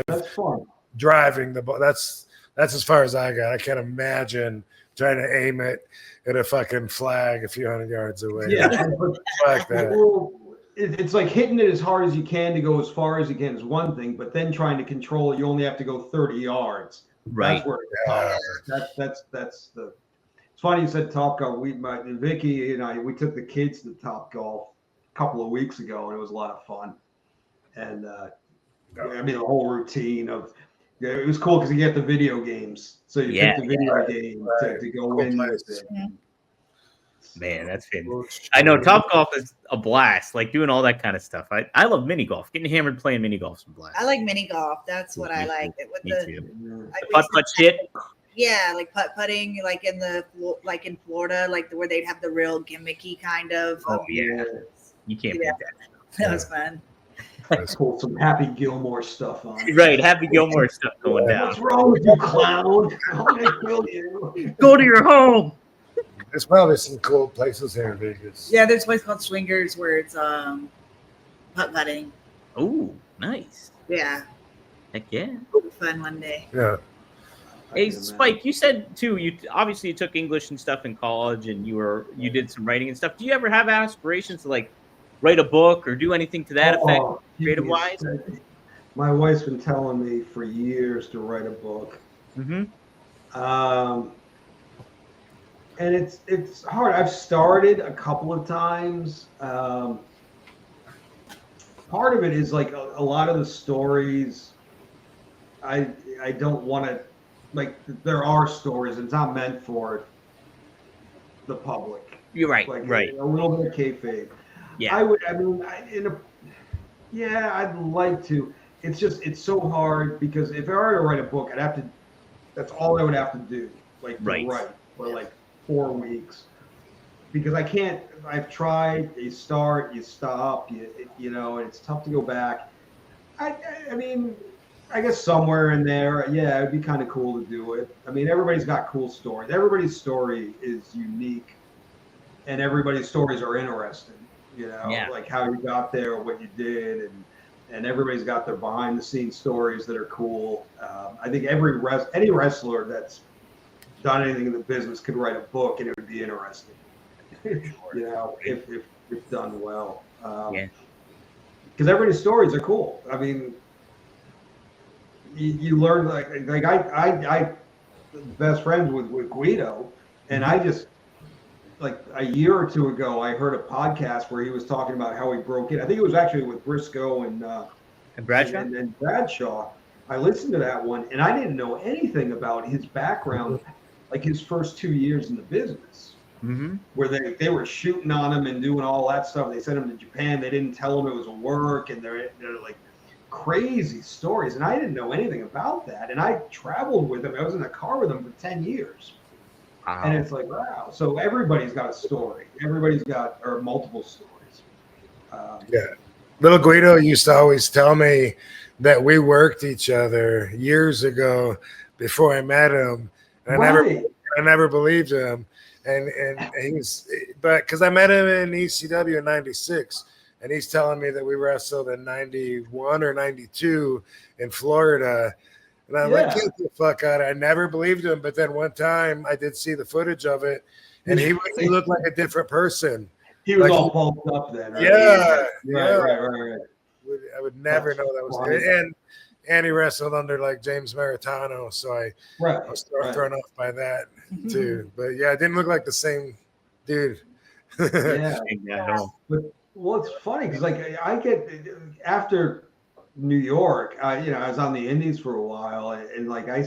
That's fun. Driving the ball. That's as far as I got. I can't imagine trying to aim it at a fucking flag a few hundred yards away. Yeah, fuck that. Well, it's like hitting it as hard as you can to go as far as you can is one thing, but then trying to control it, you only have to go 30 yards. Right. That's where that's the. It's funny you said Top Golf. Vicky and I, we took the kids to Top Golf a couple of weeks ago, and it was a lot of fun. And I mean, the whole routine of it was cool because you get the video games, so you pick the video game to go in with it. Man, that's fantastic. I know Top Golf is a blast, like doing all that kind of stuff. I love mini golf. Getting hammered playing mini golf is a blast. I like mini golf. That's what I like. With the putt shit. Yeah, like putting, like in Florida, like where they'd have the real gimmicky kind of. Oh yeah, you can't beat that. That was fun. Pull some Happy Gilmore stuff on. Right, Happy Gilmore stuff going down. What's wrong with you, clown? I'm gonna kill you. Go to your home. There's probably some cool places here in Vegas. Yeah, there's a place called Swingers where it's putt putting. Oh, nice. Yeah. Heck yeah. It'll be fun one day. Yeah. Hey, Spike, you said too. You obviously took English and stuff in college, and you did some writing and stuff. Do you ever have aspirations to like write a book or do anything to that effect, creative wise? My wife's been telling me for years to write a book. Mm-hmm. And it's hard. I've started a couple of times. Part of it is like a lot of the stories. I don't want to, like, there are stories. It's not meant for the public. You're right. Like right. A little bit of kayfabe. Yeah. I'd like to. It's just, it's so hard because if I were to write a book, that's all I would have to do. Like to write for like 4 weeks. Because I can't, I've tried, you start, you stop, you know, and it's tough to go back. I mean, I guess somewhere in there, yeah, it'd be kind of cool to do it. I mean, everybody's got cool stories. Everybody's story is unique, and everybody's stories are interesting. You know, like how you got there, what you did, and everybody's got their behind-the-scenes stories that are cool. I think any wrestler that's done anything in the business could write a book, and it would be interesting. You know, if done well. Because everybody's stories are cool. I mean, you learn like I best friends with Guido, and I just like a year or two ago I heard a podcast where he was talking about how he broke in. I think it was actually with Briscoe and Bradshaw. And Bradshaw. I listened to that one, and I didn't know anything about his background, like his first 2 years in the business. Mm-hmm. Where they were shooting on him and doing all that stuff. They sent him to Japan. They didn't tell him it was a work, and they're like crazy stories. And I didn't know anything about that. And I traveled with him. I was in a car with him for 10 years. Wow. And it's like, wow. So everybody's got a story. Everybody's got multiple stories. Little Guido used to always tell me that we worked each other years ago before I met him. And I never believed him. And but because I met him in ECW in '96, and he's telling me that we wrestled in '91 or '92 in Florida, and I'm like, get the fuck out! I never believed him, but then one time I did see the footage of it, and he looked like a different person. He was like, all pumped up then. Right? Right. I would never know that was him. And he wrestled under like James Maritano, so I was thrown off by that too. But yeah, it didn't look like the same dude. But well, it's funny because like I get after New York, I was on the Indies for a while, and like I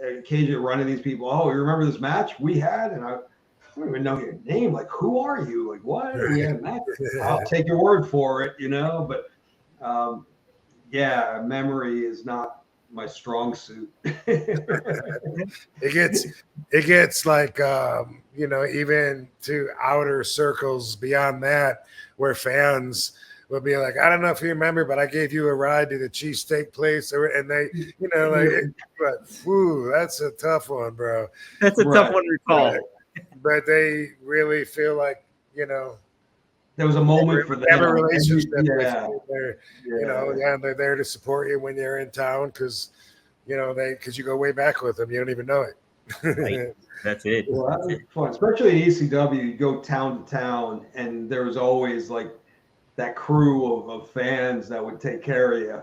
occasionally run into these people. Oh, you remember this match we had? And don't even know your name. Like, who are you? Like, what? Yeah, I'll take your word for it, But yeah, memory is not my strong suit. It gets like even to outer circles beyond that, where fans will be like, I don't know if you remember, but I gave you a ride to the cheesesteak place, and they, but whew, that's a tough one, bro. That's a tough one to recall. But they really feel like there was a moment for them. Have a relationship yeah. with you. They're there to support you when you're in town because because you go way back with them, you don't even know it. Right. That's it. Well, that was fun, especially in ECW. You go town to town, and there was always like that crew of fans that would take care of you.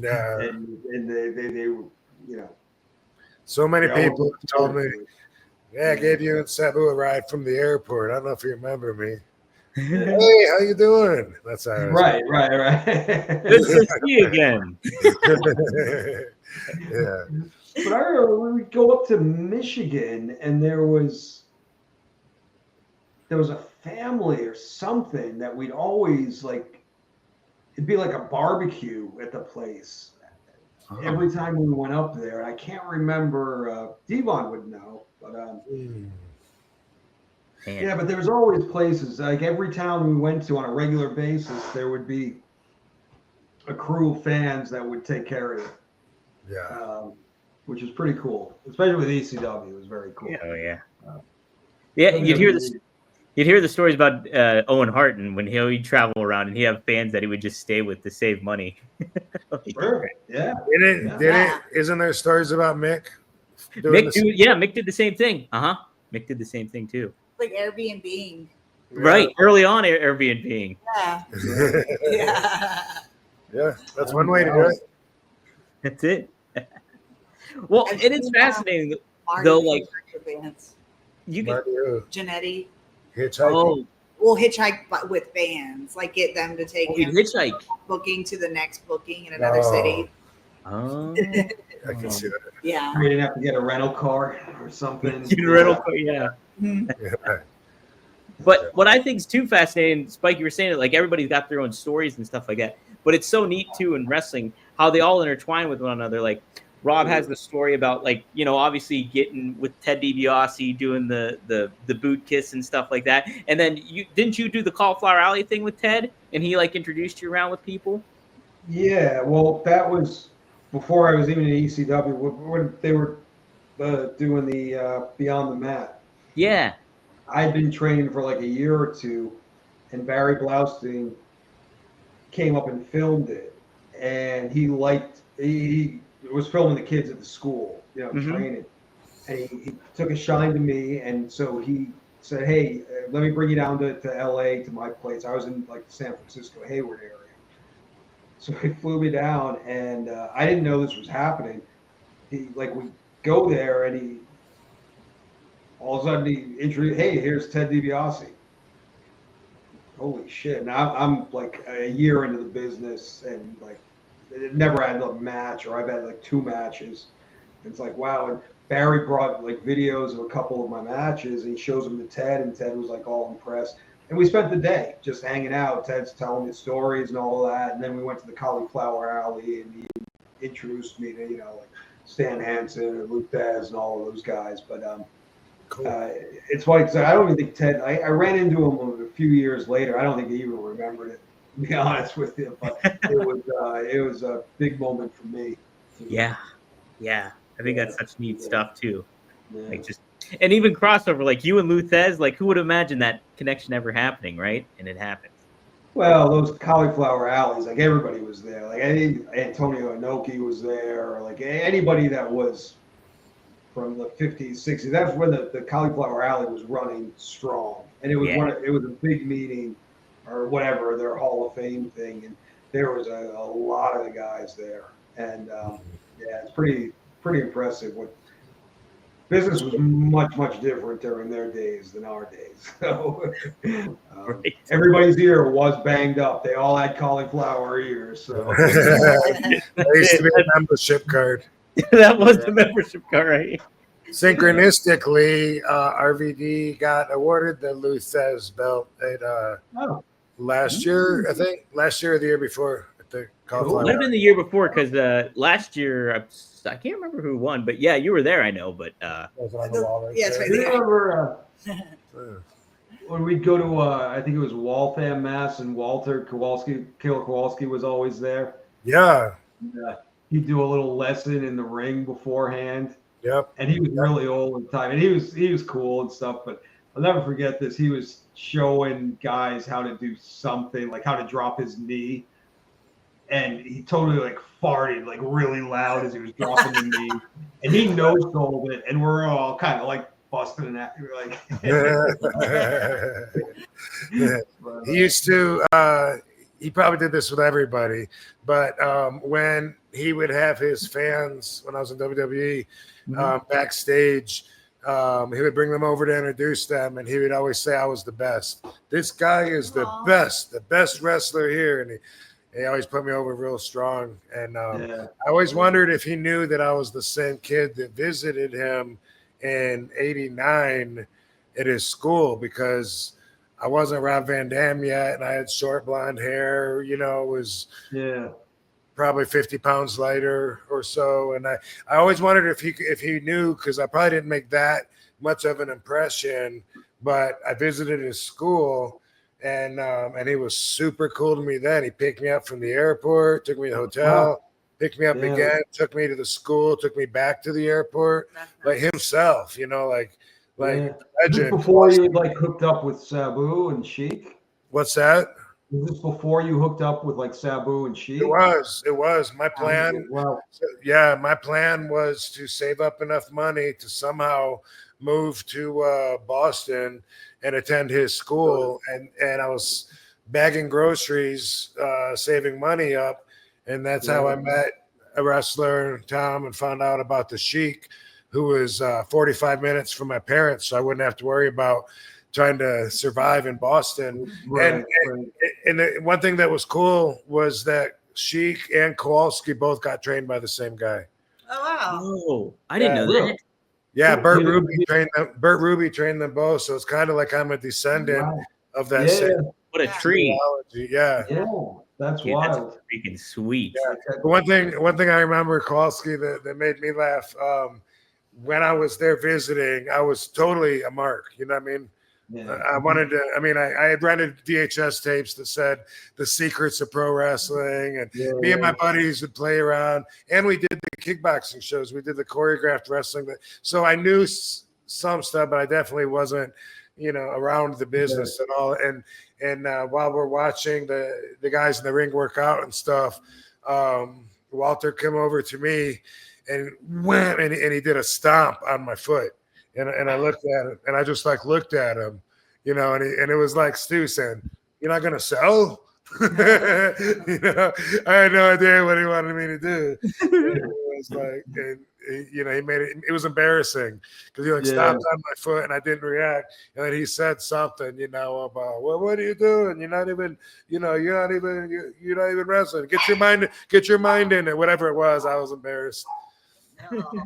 Yeah, and they so many people have told me, I gave you and Sabu a ride from the airport. I don't know if you remember me. Hey, how you doing? That's how right. Good to see you again. Yeah. But I remember when we go up to Michigan, and there was a family or something that we'd always like. It'd be like a barbecue at the place every time we went up there. I can't remember. Devon would know, but yeah. But there was always places like every town we went to on a regular basis, there would be a crew of fans that would take care of you. Yeah. Which is pretty cool, especially with ECW. It was very cool. Oh yeah. Yeah, you'd hear the stories about Owen Hart, and when he'd travel around and he'd have fans that he would just stay with to save money. Sure. Yeah. Isn't there stories about Mick? Mick did the same thing. Mick did the same thing too. Like Airbnb. Right. Early on, Airbnb. Yeah. Yeah. That's one way to do it. That's it. Well, it is fascinating though. Like you can Janetti. Hitchhiking. We'll hitchhike but with bands, like get them to take him hitchhike booking to the next booking in another city. Oh, I can see that. Yeah. We didn't have to get a rental car or something. Yeah. But what I think is too fascinating, Spike, you were saying it, like everybody's got their own stories and stuff like that. But it's so neat too in wrestling how they all intertwine with one another. Like Rob has the story about obviously getting with Ted DiBiase doing the boot kiss and stuff like that. And then didn't you do the Cauliflower Alley thing with Ted and he introduced you around with people? Yeah, well, that was before I was even in ECW when they were doing the Beyond the Mat. Yeah. I'd been training for like a year or two, and Barry Blaustein came up and filmed it, and he was filming the kids at the school, training, and he took a shine to me, and so he said, hey, let me bring you down to LA to my place. I was in like the San Francisco Hayward area. So he flew me down, and I didn't know this was happening. We go there, and all of a sudden he introduced, hey, here's Ted DiBiase. Holy shit. Now I'm like a year into the business, and like never had a match, or I've had like 2 matches. It's like, wow. And Barry brought like videos of a couple of my matches, and he shows them to Ted, and Ted was like all impressed. And we spent the day just hanging out. Ted's telling me stories and all of that. And then we went to the Cauliflower Alley, and he introduced me to, like Stan Hansen and Luke Thez and all of those guys. But cool. It's funny because I don't even think Ted, I ran into him a few years later. I don't think he even remembered it, to be honest with you. But it was a big moment for me. Yeah. Yeah. I think that's such neat stuff too. Yeah. And even crossover, like you and Lou Thez, like who would imagine that connection ever happening, right? And it happens. Well, those Cauliflower Alleys, like everybody was there. Like Antonio Inoki was there, or like anybody that was from the 50s, 60s. That's when the Cauliflower Alley was running strong, and it was it was a big meeting, or whatever, their Hall of Fame thing, and there was a lot of the guys there, and it's pretty impressive. What business was much different during their days than our days. So everybody's ear was banged up. They all had cauliflower ears. So that used to be a membership card. That was the membership card, right? Synchronistically, RVD got awarded the Luthez belt at last year, I think. Last year or the year before at the It might have been the year before because last year I can't remember who won, but yeah, you were there, I know. But was on the wall right Yeah, it's there. right Do you remember Yeah. when we'd go to, I think it was Waltham, Mass, and Walter Killer Kowalski was always there. Yeah. And, he'd do a little lesson in the ring beforehand. Yep. And he was really old at the time, and he was cool and stuff. But I'll never forget this. He was showing guys how to do something, like how to drop his knee, and he totally like farted like really loud as he was dropping the knee, and he no-sold it, and we're all kind of like busting and acting like. He used to. He probably did this with everybody, but when he would have his fans, when I was in WWE, backstage, he would bring them over to introduce them, and he would always say I was the best. This guy is the best wrestler here, and he always put me over real strong. And I always wondered if he knew that I was the same kid that visited him in '89 at his school, because I wasn't Rob Van Dam yet, and I had short blonde hair, was probably 50 pounds lighter or so. And I always wondered if he knew, because I probably didn't make that much of an impression, but I visited his school, and he was super cool to me then. He picked me up from the airport, took me to the hotel, picked me up again, took me to the school, took me back to the airport, like himself, legend. Before you like hooked up with Sabu and Sheik? What's that? Was this before you hooked up with like Sabu and Sheik? It was. My plan. Wow. My plan was to save up enough money to somehow move to Boston and attend his school. And I was bagging groceries, saving money up. And that's how I met a wrestler, Tom, and found out about the Sheik, who was 45 minutes from my parents, so I wouldn't have to worry about trying to survive in Boston. And the one thing that was cool was that Sheik and Kowalski both got trained by the same guy. Oh wow! Oh, I didn't know that. Yeah, Bert Ruby trained them both, so it's kind of like I'm a descendant of that same. What a treat! Yeah, that's Dude, wild. that's freaking sweet. Yeah. One thing I remember Kowalski that made me laugh. When I was there visiting, I was totally a mark. You know what I mean? Yeah. I wanted to. I mean, I had rented VHS tapes that said the secrets of pro wrestling, and me and my buddies would play around, and we did the kickboxing shows. We did the choreographed wrestling. So I knew some stuff, but I definitely wasn't, around the business at all. And while we're watching the guys in the ring work out and stuff, Walter came over to me and wham, and he did a stomp on my foot. And I looked at it, and I just looked at him, and it was like Stu saying, "You're not gonna sell." I had no idea what he wanted me to do. It was like, and he made it. It was embarrassing because he stomped on my foot, and I didn't react. And then he said something, about, "Well, what are you doing? You're not even wrestling. Get your mind in it." Whatever it was, I was embarrassed.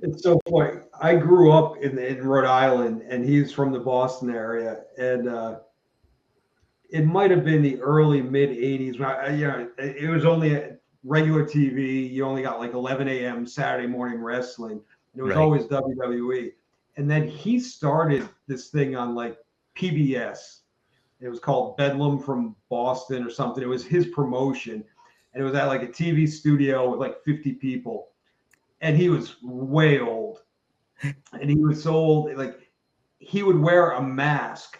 It's so funny. I grew up in Rhode Island, and he's from the Boston area, and it might have been the early mid '80s. It was only a regular TV. You only got like 11 a.m. Saturday morning wrestling. And it was always WWE, and then he started this thing on like PBS. It was called Bedlam from Boston or something. It was his promotion, and it was at like a TV studio with like 50 people. And he was way old, and he was so old, like he would wear a mask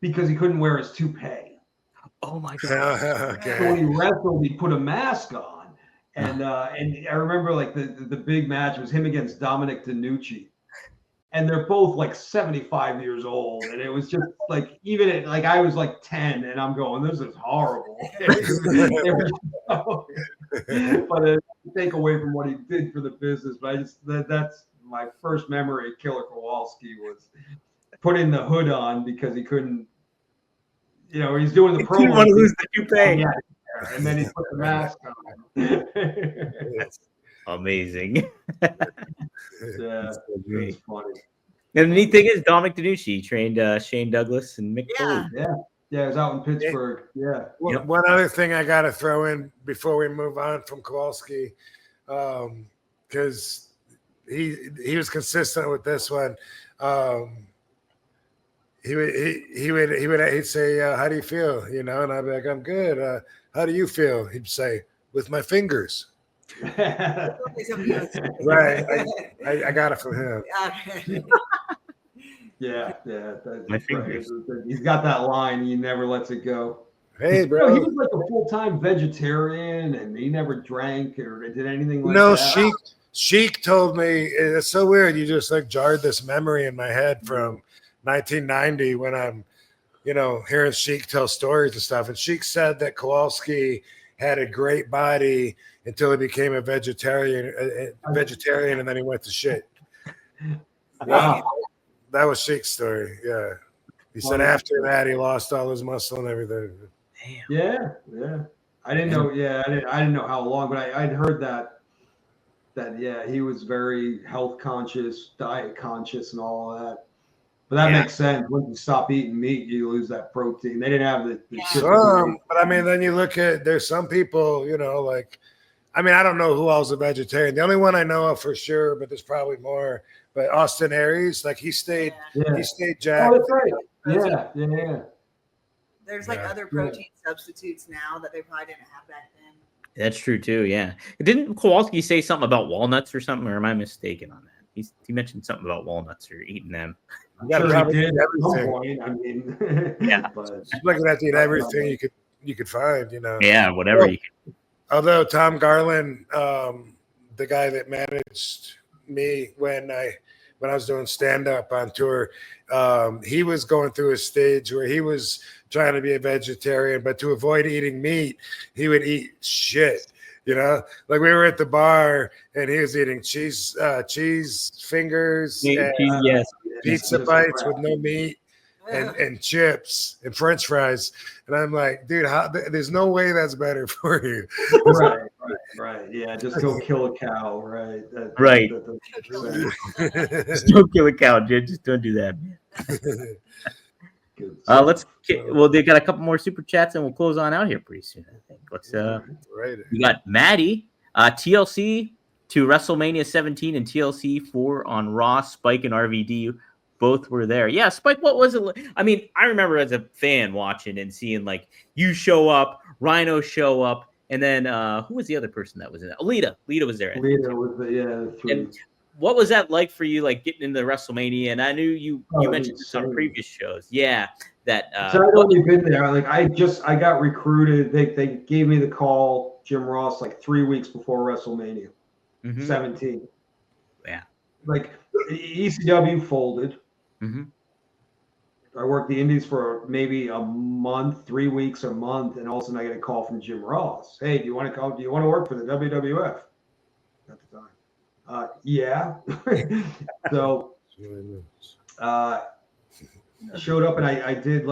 because he couldn't wear his toupee. Oh my god! Okay. So when he wrestled, he put a mask on, and I remember like the big match was him against Dominic DeNucci, and they're both like 75 years old, and it was just like even at, like I was like 10, and I'm going, this is horrible. But take away from what he did for the business, but that's my first memory of Killer Kowalski was putting the hood on because he couldn't, he's doing the promo. He didn't want to lose the toupee. And then he put the mask on. Amazing. Yeah, it's funny. And the neat thing is Dominic DeNucci trained Shane Douglas and Mick Yeah. Foley. Yeah, it was out in Pittsburgh. Yeah. Yep. One other thing I got to throw in before we move on from Kowalski, because he was consistent with this one. He'd say, "How do you feel?" You know, and I'd be like, "I'm good." How do you feel? He'd say, "With my fingers." Right. I got it from him. Yeah, that's My fingers. Right. He's got that line. He never lets it go. Hey, bro. He was like a full-time vegetarian, and he never drank or did anything like No, that. Sheik told me, it's so weird. You just like jarred this memory in my head from 1990 when I'm, hearing Sheik tell stories and stuff. And Sheik said that Kowalski had a great body until he became a vegetarian, and then he went to shit. Wow. That was Sheik's story. Yeah. He said after that he lost all his muscle and everything. Damn. Yeah. I didn't know. Yeah, I didn't know how long, but I'd heard that he was very health conscious, diet conscious, and all of that. But that makes sense. Once you stop eating meat, you lose that protein. They didn't have the But I mean, then you look at there's some people, I don't know who else is a vegetarian. The only one I know of for sure, but there's probably more. But Austin Aries, like he stayed jacked. Oh, that's right. Yeah. There's like other protein substitutes now that they probably didn't have back then. That's true too. Yeah. Didn't Kowalski say something about walnuts or something, or am I mistaken on that? He mentioned something about walnuts or eating them. You got to probably eat everything. Point, I mean, Yeah. But Looking at eat everything you could find, Yeah, whatever you can. Although Tom Garland, the guy that managed me when I was doing stand-up on tour, he was going through a stage where he was trying to be a vegetarian, but to avoid eating meat, he would eat shit. Like we were at the bar and he was eating cheese fingers, and pizza bites with no meat, and chips and French fries. And I'm like, dude, there's no way that's better for you. Right. Yeah, just go kill a cow. Right. Right. That's Don't kill a cow, dude. Just don't do that, man. They got a couple more super chats and we'll close on out here pretty soon. I think. We got Maddie, TLC to WrestleMania 17 and TLC 4 on Raw. Spike and RVD both were there. Yeah, Spike, what was it? I mean, I remember as a fan watching and seeing like you show up, Rhino show up, and then who was the other person that was in it? Lita was there. Lita was the And what was that like for you, like getting into WrestleMania? And I knew you mentioned this on previous shows. Yeah, that. So I've only been there. Like I got recruited. They gave me the call, Jim Ross, like 3 weeks before WrestleMania 17. Yeah. Like ECW folded. Mm-hmm. I worked the Indies for maybe a month, 3 weeks, a month, and all of a sudden I get a call from Jim Ross. Hey, do you want to work for the WWF? At the time. Yeah. So showed up and I did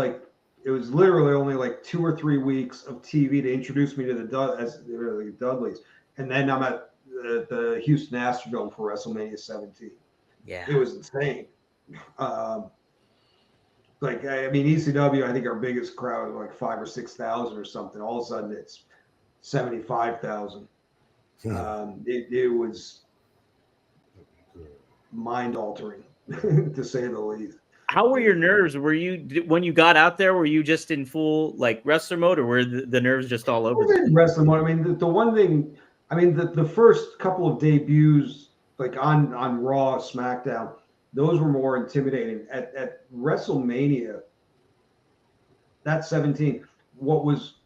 it was literally only like 2 or 3 weeks of TV to introduce me to the Dudleys. And then I'm at the Houston Astrodome for WrestleMania 17. Yeah. It was insane. ECW, I think our biggest crowd was like 5,000 or 6,000 or something. All of a sudden it's 75,000. It was mind-altering, to say the least. How were your nerves? When you got out there, were you just in full wrestler mode, or were the nerves just all over? Wrestler mode. I mean, the one thing, the first couple of debuts, like on Raw, SmackDown, those were more intimidating. At WrestleMania, that 17, what was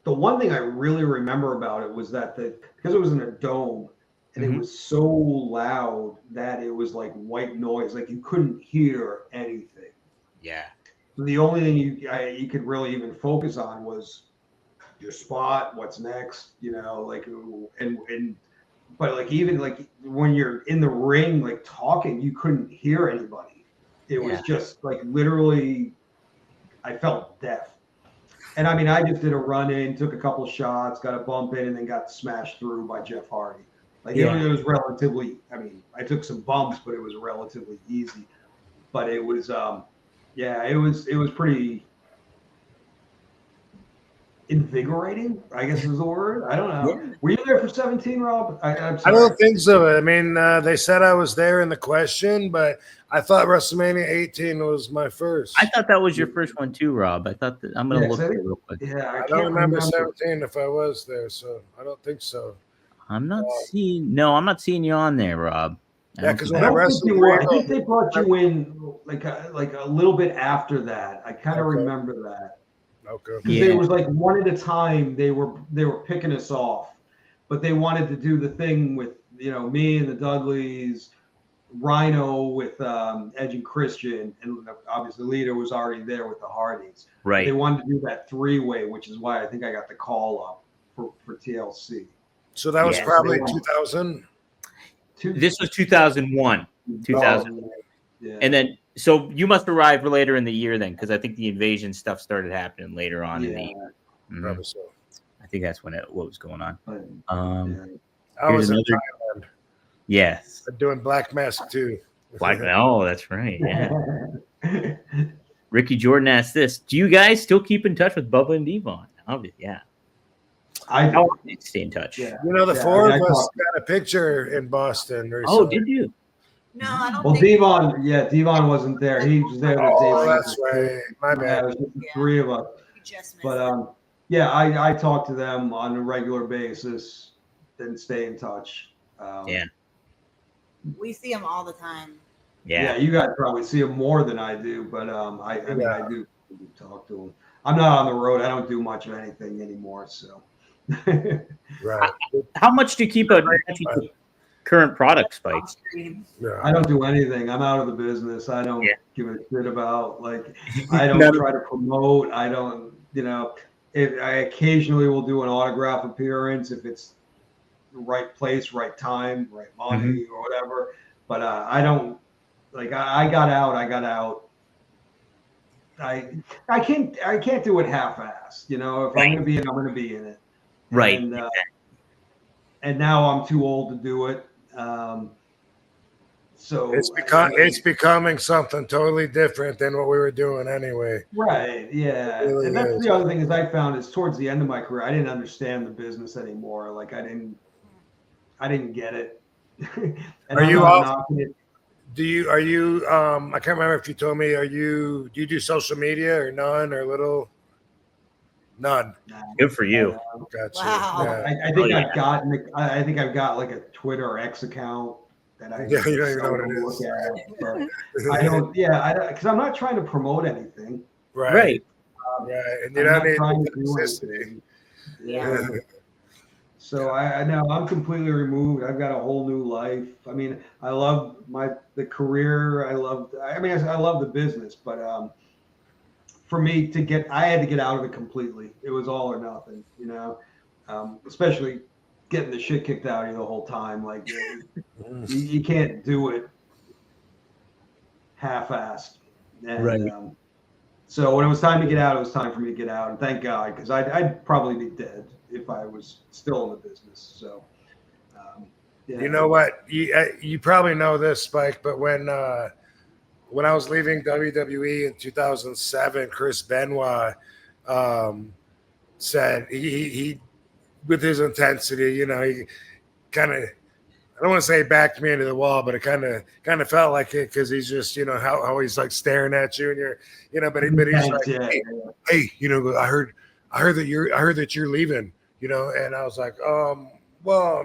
the one thing I really remember about it was that because it was in a dome and it was so loud that it was like white noise, like you couldn't hear anything. Yeah. The only thing you could really even focus on was your spot, what's next, but even when you're in the ring, talking, you couldn't hear anybody. It was just literally, I felt deaf. And I just did a run in, took a couple shots, got a bump in, and then got smashed through by Jeff Hardy. Like Yeah. it was relatively. I mean, I took some bumps, but it was relatively easy. But it was, it was pretty invigorating, I guess is the word. I don't know. Yeah. Were you there for 17, Rob? I'm I sorry. don't think so. I mean, they said I was there in the question, but I thought WrestleMania 18 was my first. I thought that was your first one too, Rob. I thought that I'm gonna look here real quick. Yeah, I can't don't remember 17 if I was there, so I don't think so. I'm not seeing. No, I'm not seeing you on there, Rob. Yeah, because I when I don't think wrestled you were. I Regal, think they brought you in like a little bit after that. I kind of Okay. remember that. okay. Because it was like one at a time. They were picking us off, but they wanted to do the thing with me and the Dudleys, Rhino with Edge and Christian, and obviously Lita was already there with the Hardys. Right. They wanted to do that three-way, which is why I think I got the call up for TLC. So that was Yeah. probably 2000. This was 2001. 2000. Yeah. And then, so you must arrive later in the year then, because I think the invasion stuff started happening later on in the year. Mhm. Probably so. I think that's when what was going on. But, I was in another- Thailand Yes. doing Black Mask too. Black. Oh, that's right. Yeah. Ricky Jordan asked this: do you guys still keep in touch with Bubba and Devon? Obviously, yeah. I How often do you stay in touch? Yeah. You know, the Yeah, four I of us talked- got a picture in Boston recently. Oh, did you? No, I don't Well, think. Devon wasn't there. He was there the day. Oh, we that's were- right. My Yeah, bad. it was just the three of us. We just missed But it. I talk to them on a regular basis and stay in touch. Yeah. We see them all the time. Yeah, Yeah. you guys probably see them more than I do, but I mean, Yeah. I do talk to them. I'm not on the road. I don't do much of anything anymore. So, Right. How much do you keep a current product, Spike? Yeah. I don't do anything. I'm out of the business. I don't Yeah. give a shit about, like, I don't None of- try to promote. I don't, if I occasionally will do an autograph appearance if it's the right place, right time, right money or whatever. But I don't, like, I got out. I can't do it half-assed. If I'm Right. going to be in it, I'm going to be in it. Right. And now I'm too old to do it. So It's becoming something totally different than what we were doing anyway. right, yeah. It really And that's is. the other thing is I found is towards the end of my career, I didn't understand the business anymore. Like I didn't get it. And Are I'm you not off? knocking it. Are you I can't remember if you told me, do you do social media or none or little? None. Good for you. Gotcha. Wow. Yeah. I think I think I've got like a Twitter X account that I Yeah, you don't even know what it look is. at, but I don't. Yeah, because I'm not trying to promote anything. Right. Right. Right. And I'm you not don't need trying the to do toxicity. anything. Yeah. So I know I'm completely removed. I've got a whole new life. I mean, I love the career. I love the business, but for me I had to get out of it completely. It was all or nothing, especially getting the shit kicked out of you the whole time. Like you can't do it half-assed. And, Right. So when it was time to get out, it was time for me to get out, and thank God, because I'd probably be dead if I was still in the business. So, yeah. You know what? You probably know this, Spike, but when I was leaving WWE in 2007, Chris Benoit said he with his intensity, he kind of, I don't want to say backed me into the wall, but it kind of felt like it because he's just, how he's like staring at you and you're, but he's like, hey, I heard that you're leaving, and I was like, well,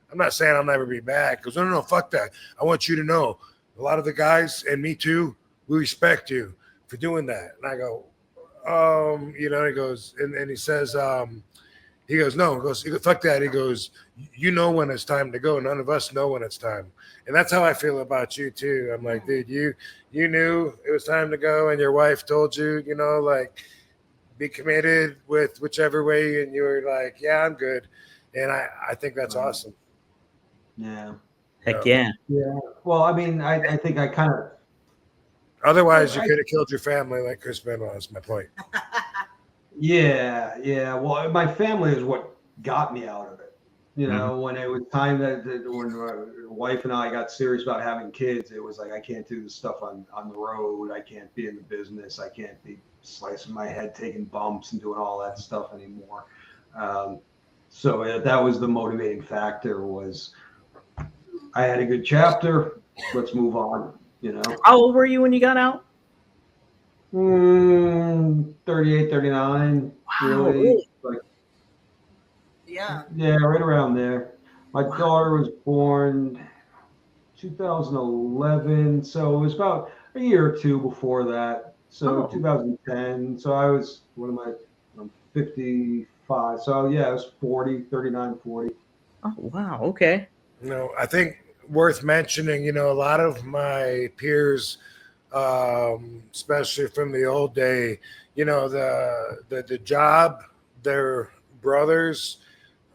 I'm not saying I'll never be back. He goes, no, fuck that. I want you to know a lot of the guys and me too, we respect you for doing that. And I go, he goes, and he says, he goes, no, he goes, fuck that. He goes, you know when it's time to go. None of us know when it's time. And that's how I feel about you too. I'm like, dude, you knew it was time to go and your wife told you, like be committed with whichever way. And you were like, yeah, I'm good. And I think that's awesome. Yeah. Heck yeah. Yeah. Well, I mean, I think I kind of. Otherwise, you could have killed your family like Chris Benoit. That's my point. Yeah. Well, my family is what got me out of it. You know, when it was time when my wife and I got serious about having kids, it was like, I can't do this stuff on the road. I can't be in the business. I can't be slicing my head, taking bumps and doing all that stuff anymore. So that was the motivating factor. Was I had a good chapter. Let's move on. You know. How old were you when you got out? 38, 39. Wow, really? Like, Yeah. yeah, right around there. My daughter was born 2011, so it was about a year or two before that. So 2010. So I was, I'm 55. So yeah, I was 40, 39, 40. Oh, wow. Okay. You know, I think worth mentioning, you know, a lot of my peers, especially from the old day, you know, the job, their brothers,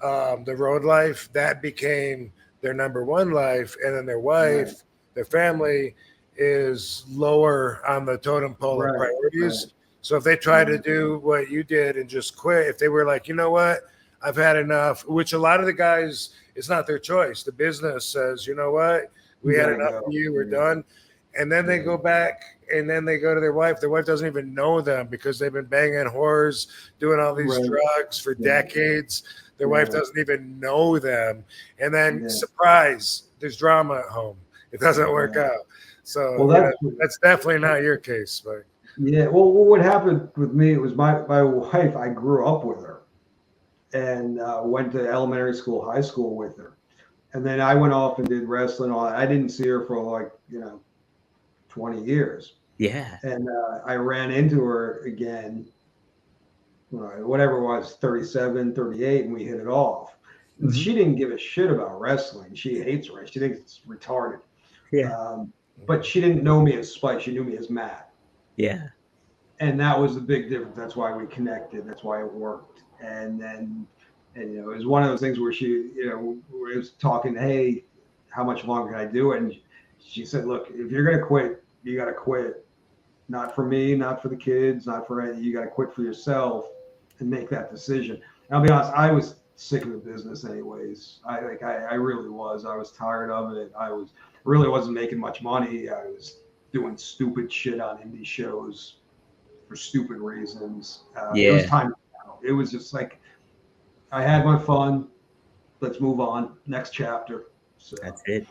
the road life, that became their number one life. And then their wife, their family is lower on the totem pole of priorities. Right. So if they try to do what you did and just quit, if they were like, you know what, I've had enough, which a lot of the guys, it's not their choice. The business says, you know what, we had enough of you, we're done. And then they go back and then they go to their wife. Their wife doesn't even know them because they've been banging whores, doing all these drugs for decades. Their wife doesn't even know them. And then surprise, there's drama at home. It doesn't work out. So that's definitely not your case. But yeah, well, what happened with me, it was my wife, I grew up with her and went to elementary school, high school with her. And then I went off and did wrestling. I didn't see her for like, 20 years. Yeah. And I ran into her again, whatever it was, 37, 38, and we hit it off. Mm-hmm. She didn't give a shit about wrestling. She hates wrestling. She thinks it's retarded. Yeah. But she didn't know me as Spike. She knew me as Matt. Yeah. And that was the big difference. That's why we connected. That's why it worked. And then, it was one of those things where she, was talking, hey, how much longer can I do it? And she said, look, if you're going to quit, you got to quit. Not for me, not for the kids, not for anything. You got to quit for yourself and make that decision. And I'll be honest, I was sick of the business anyways. I really was. I was tired of it. Really wasn't making much money. I was doing stupid shit on indie shows for stupid reasons. It was time to go. It was just like, I had my fun. Let's move on. Next chapter. So that's it.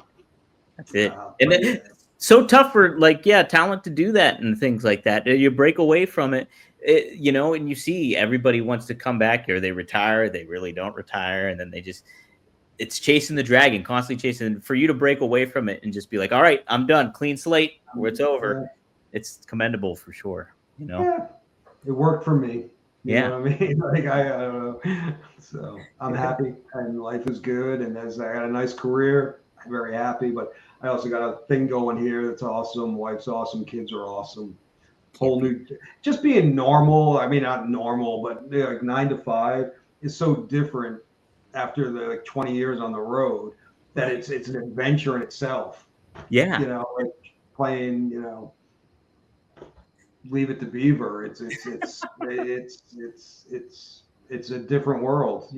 And it's so tough for talent to do that and things like that. You break away from it, and you see everybody wants to come back here. They retire. They really don't retire. And then it's chasing the dragon, constantly chasing. For you to break away from it and just be like, all right, I'm done. Clean slate. Where it's over. It's commendable for sure. Yeah, it worked for me. You know what I mean? I don't know. So I'm happy and life is good. And as I got a nice career, I'm very happy, but I also got a thing going here that's awesome. Wife's awesome. Kids are awesome. Whole new, just being normal. I mean, not normal, but 9 to 5 is so different after the 20 years on the road that it's an adventure in itself. Yeah. Playing, Leave It to Beaver. It's a different world,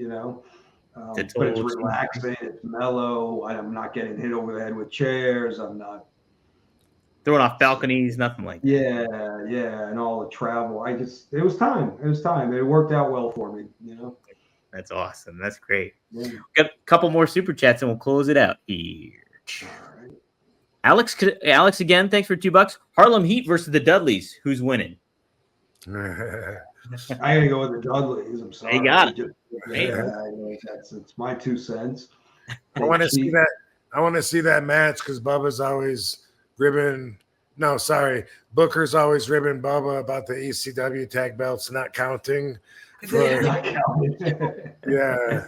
but it's relaxing. It's mellow. I'm not getting hit over the head with chairs. I'm not throwing off balconies. Nothing like that. Yeah, and all the travel. It was time. It worked out well for me. That's awesome. That's great. Yeah. Got a couple more super chats and we'll close it out here. All right. Alex again, thanks for $2. Harlem Heat versus the Dudleys. Who's winning? I gotta go with the Dudleys. I'm sorry. You got it. It's my 2 cents. I want to see that. I want to see that match because Bubba's always ribbing. No, sorry, Booker's always ribbing Bubba about the ECW tag belts not counting. Right. Yeah,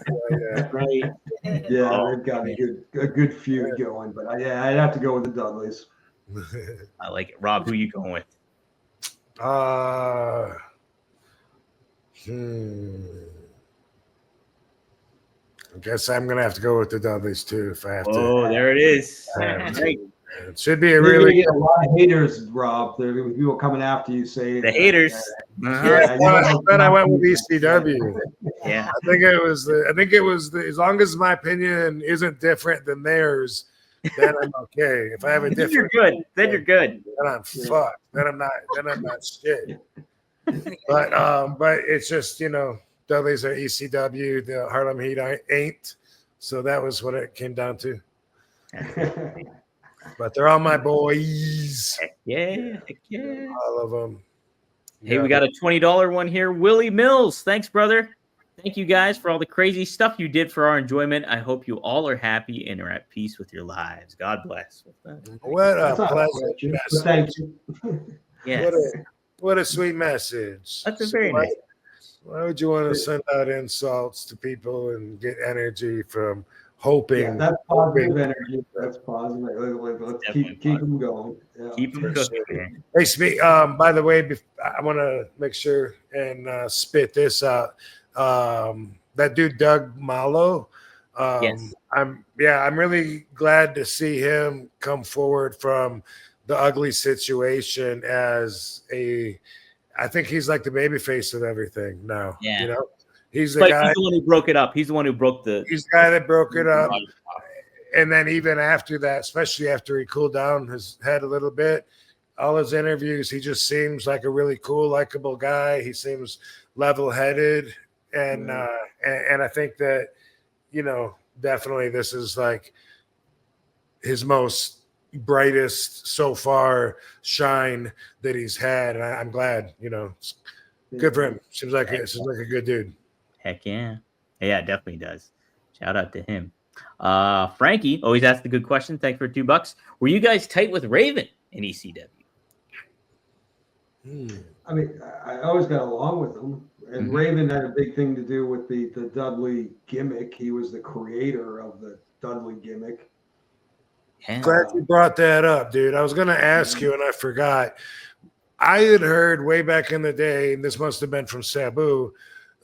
they've got a good feud going, but I'd have to go with the Dudleys. I like it. Rob, who are you going with? I guess I'm gonna have to go with the Dudleys too if I have to. Oh, there it is. Right. It should be a really a lot of haters, Rob. There are people coming after you saying the haters. I went with ECW. Yeah. I think it was as long as my opinion isn't different than theirs, then I'm okay. If I have a Then you're different, good. Then you're good. then I'm fucked. Then I'm not shit. But it's just, Dudley's are ECW, the Harlem Heat ain't. So that was what it came down to. But they're all my boys. Heck yeah. Heck yeah. All of them. Hey, we got a $20 one here. Willie Mills. Thanks, brother. Thank you guys for all the crazy stuff you did for our enjoyment. I hope you all are happy and are at peace with your lives. God bless. What a pleasant message. Thank you. Yes. What a sweet message. That's a very nice. Why would you want to send out insults to people and get energy from hoping? Yeah, that's positive energy. That's positive. Let's keep them going. Yeah. Keep them cooking. Hey, by the way, I want to make sure and spit this out. That dude Doug Malo. Yes. I'm really glad to see him come forward from the ugly situation as I think he's like the baby face of everything now. Yeah. He's the guy. He's the one who broke it up. He's the one who broke He's the guy that broke it up. And then even after that, especially after he cooled down his head a little bit, all his interviews, he just seems like a really cool, likable guy. He seems level-headed. And I think that, definitely this is like his most brightest so far shine that he's had. And I'm glad, it's good for him. Seems like a good dude. Heck yeah. Yeah, it definitely does. Shout out to him. Frankie always asks a good question. Thanks for $2. Were you guys tight with Raven in ECW? I mean, I always got along with him. And Raven had a big thing to do with the Dudley gimmick. He was the creator of the Dudley gimmick. Yeah. Glad you brought that up, dude. I was going to ask you, and I forgot. I had heard way back in the day, and this must have been from Sabu,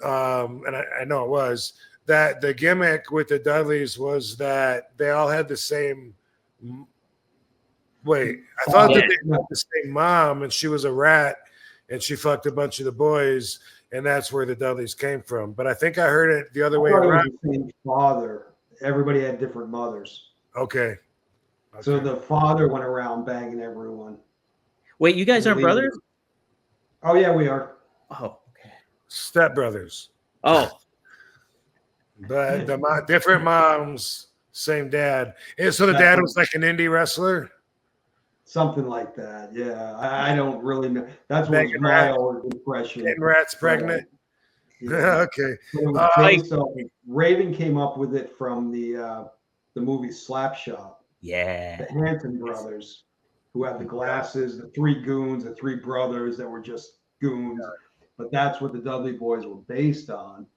and I know it was, that the gimmick with the Dudleys was that they all had the same. Wait, I thought that they had the same mom, and she was a rat, and she fucked a bunch of the boys, and that's where the Dudleys came from. But I think I heard it the other way around. It was the same father. Everybody had different mothers. Okay. So the father went around banging everyone. Wait, you guys aren't brothers? Oh, yeah, we are. Oh, okay. Step brothers. Oh. But different moms, same dad. And so the dad was like an indie wrestler? Something like that, yeah. I don't really know. That's what my old impression. Getting rats pregnant? Yeah. Okay. So Raven came up with it from the movie Slapshot. Yeah. The Hanson brothers, who had the glasses, the three goons, the three brothers that were just goons. But that's what the Dudley Boyz were based on.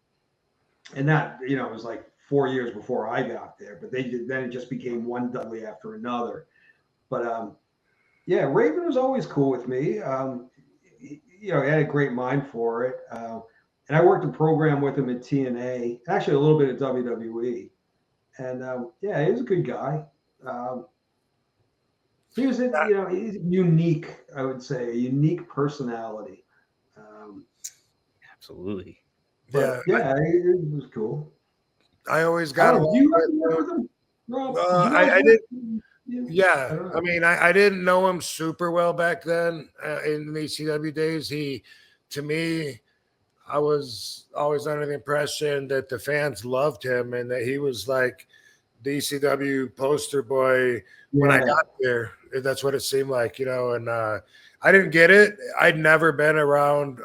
And that, it was like 4 years before I got there. But then it just became one Dudley after another. But yeah, Raven was always cool with me. He had a great mind for it. And I worked a program with him at TNA, actually a little bit at WWE. And yeah, he was a good guy. He was, he's unique, I would say, a unique personality. Absolutely. Yeah, it was cool. I always got along. Do you work with him, Rob? I didn't. Yeah, I mean, I didn't know him super well back then in the ECW days. To me, I was always under the impression that the fans loved him and that he was like the ECW poster boy when I got there. That's what it seemed like, and I didn't get it. I'd never been around,